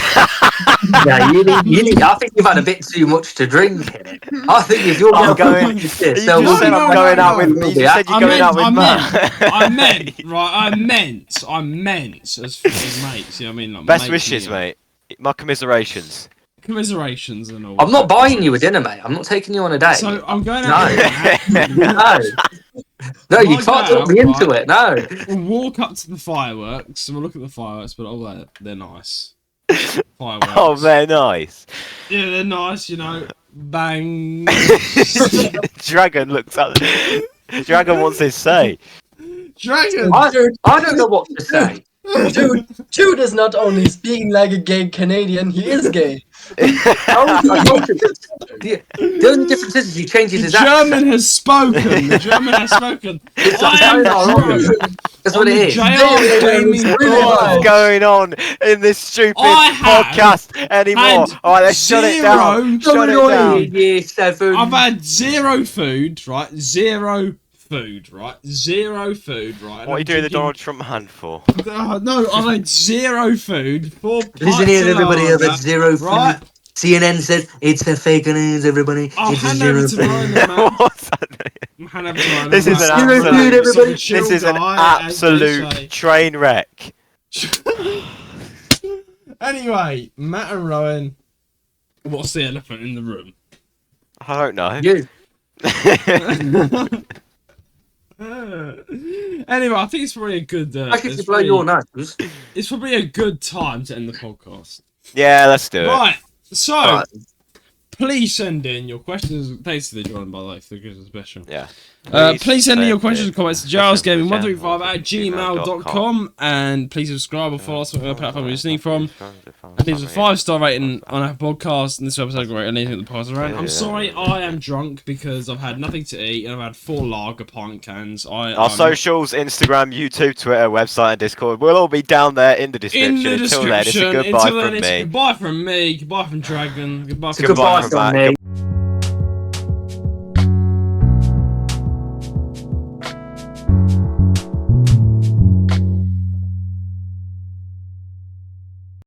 Yeah, you need. I think you've had a bit too much to drink here. I think if you're I'm going, going. You this, just so said I'm going out with. You just said you're going out with Matt. I meant as mates. You know what I mean? Like, Best mates, wishes, yeah. mate. My commiserations. Commiserations and all. I'm not buying you a dinner, mate. I'm not taking you on a date. So I'm going out. No, you Might can't go talk me out, into right? it. No. We'll walk up to the fireworks and we'll look at the fireworks, but they're nice. Fireworks. Oh, they're nice. Yeah, they're nice. You know, bang. Dragon looks up. Dragon wants his say. Dragon. I don't know what to say. Jude is not only speaking like a gay Canadian, he is gay. The only difference is he changes The his accent. German has spoken. The German has spoken. It's I am Italian. drunk. That's what it is. JR Gaming What's going on in this stupid I have podcast anymore? had Alright, let's shut it down. Shut it down. Year 7. I've had zero food, right? Zero food, right? Zero food, right? What are you doing the Donald Trump hand for? No, I had zero food. 4 pints Listen here, of everybody. I've lager, had zero food. right? CNN says it's a fake news, everybody. I'll It's a hand zero over to food. Ryan, man. What's that? I'll hand over to Ryan. This is an I'm Zero absolute- food, everybody. This is an absolute train wreck. Anyway, Matt and Rowan, what's the elephant in the room? I don't know. You. Anyway, I think it's probably a good. I can blow your nose. It's probably a good time to end the podcast. Yeah, let's do it. Right. So, Right. please send in your questions. Thanks to the join, by the way, for the Christmas special. Yeah. Please send in your questions and comments to jarlsgaming135@gmail.com, gmail.com. and please subscribe or follow us on whatever platform you're listening from. And leave us a 5-star rating on our podcast, and this episode great anything that the podcast around. I'm sorry, I am drunk because I've had nothing to eat and I've had 4 lager pint cans. Our socials, Instagram, YouTube, Twitter, website, and Discord will all be down there in the description. in the Until then, it's a description. goodbye Until then, from it's me. goodbye from me. Goodbye from Dragon. Goodbye from Goodbye Goodbye from from Matt. me.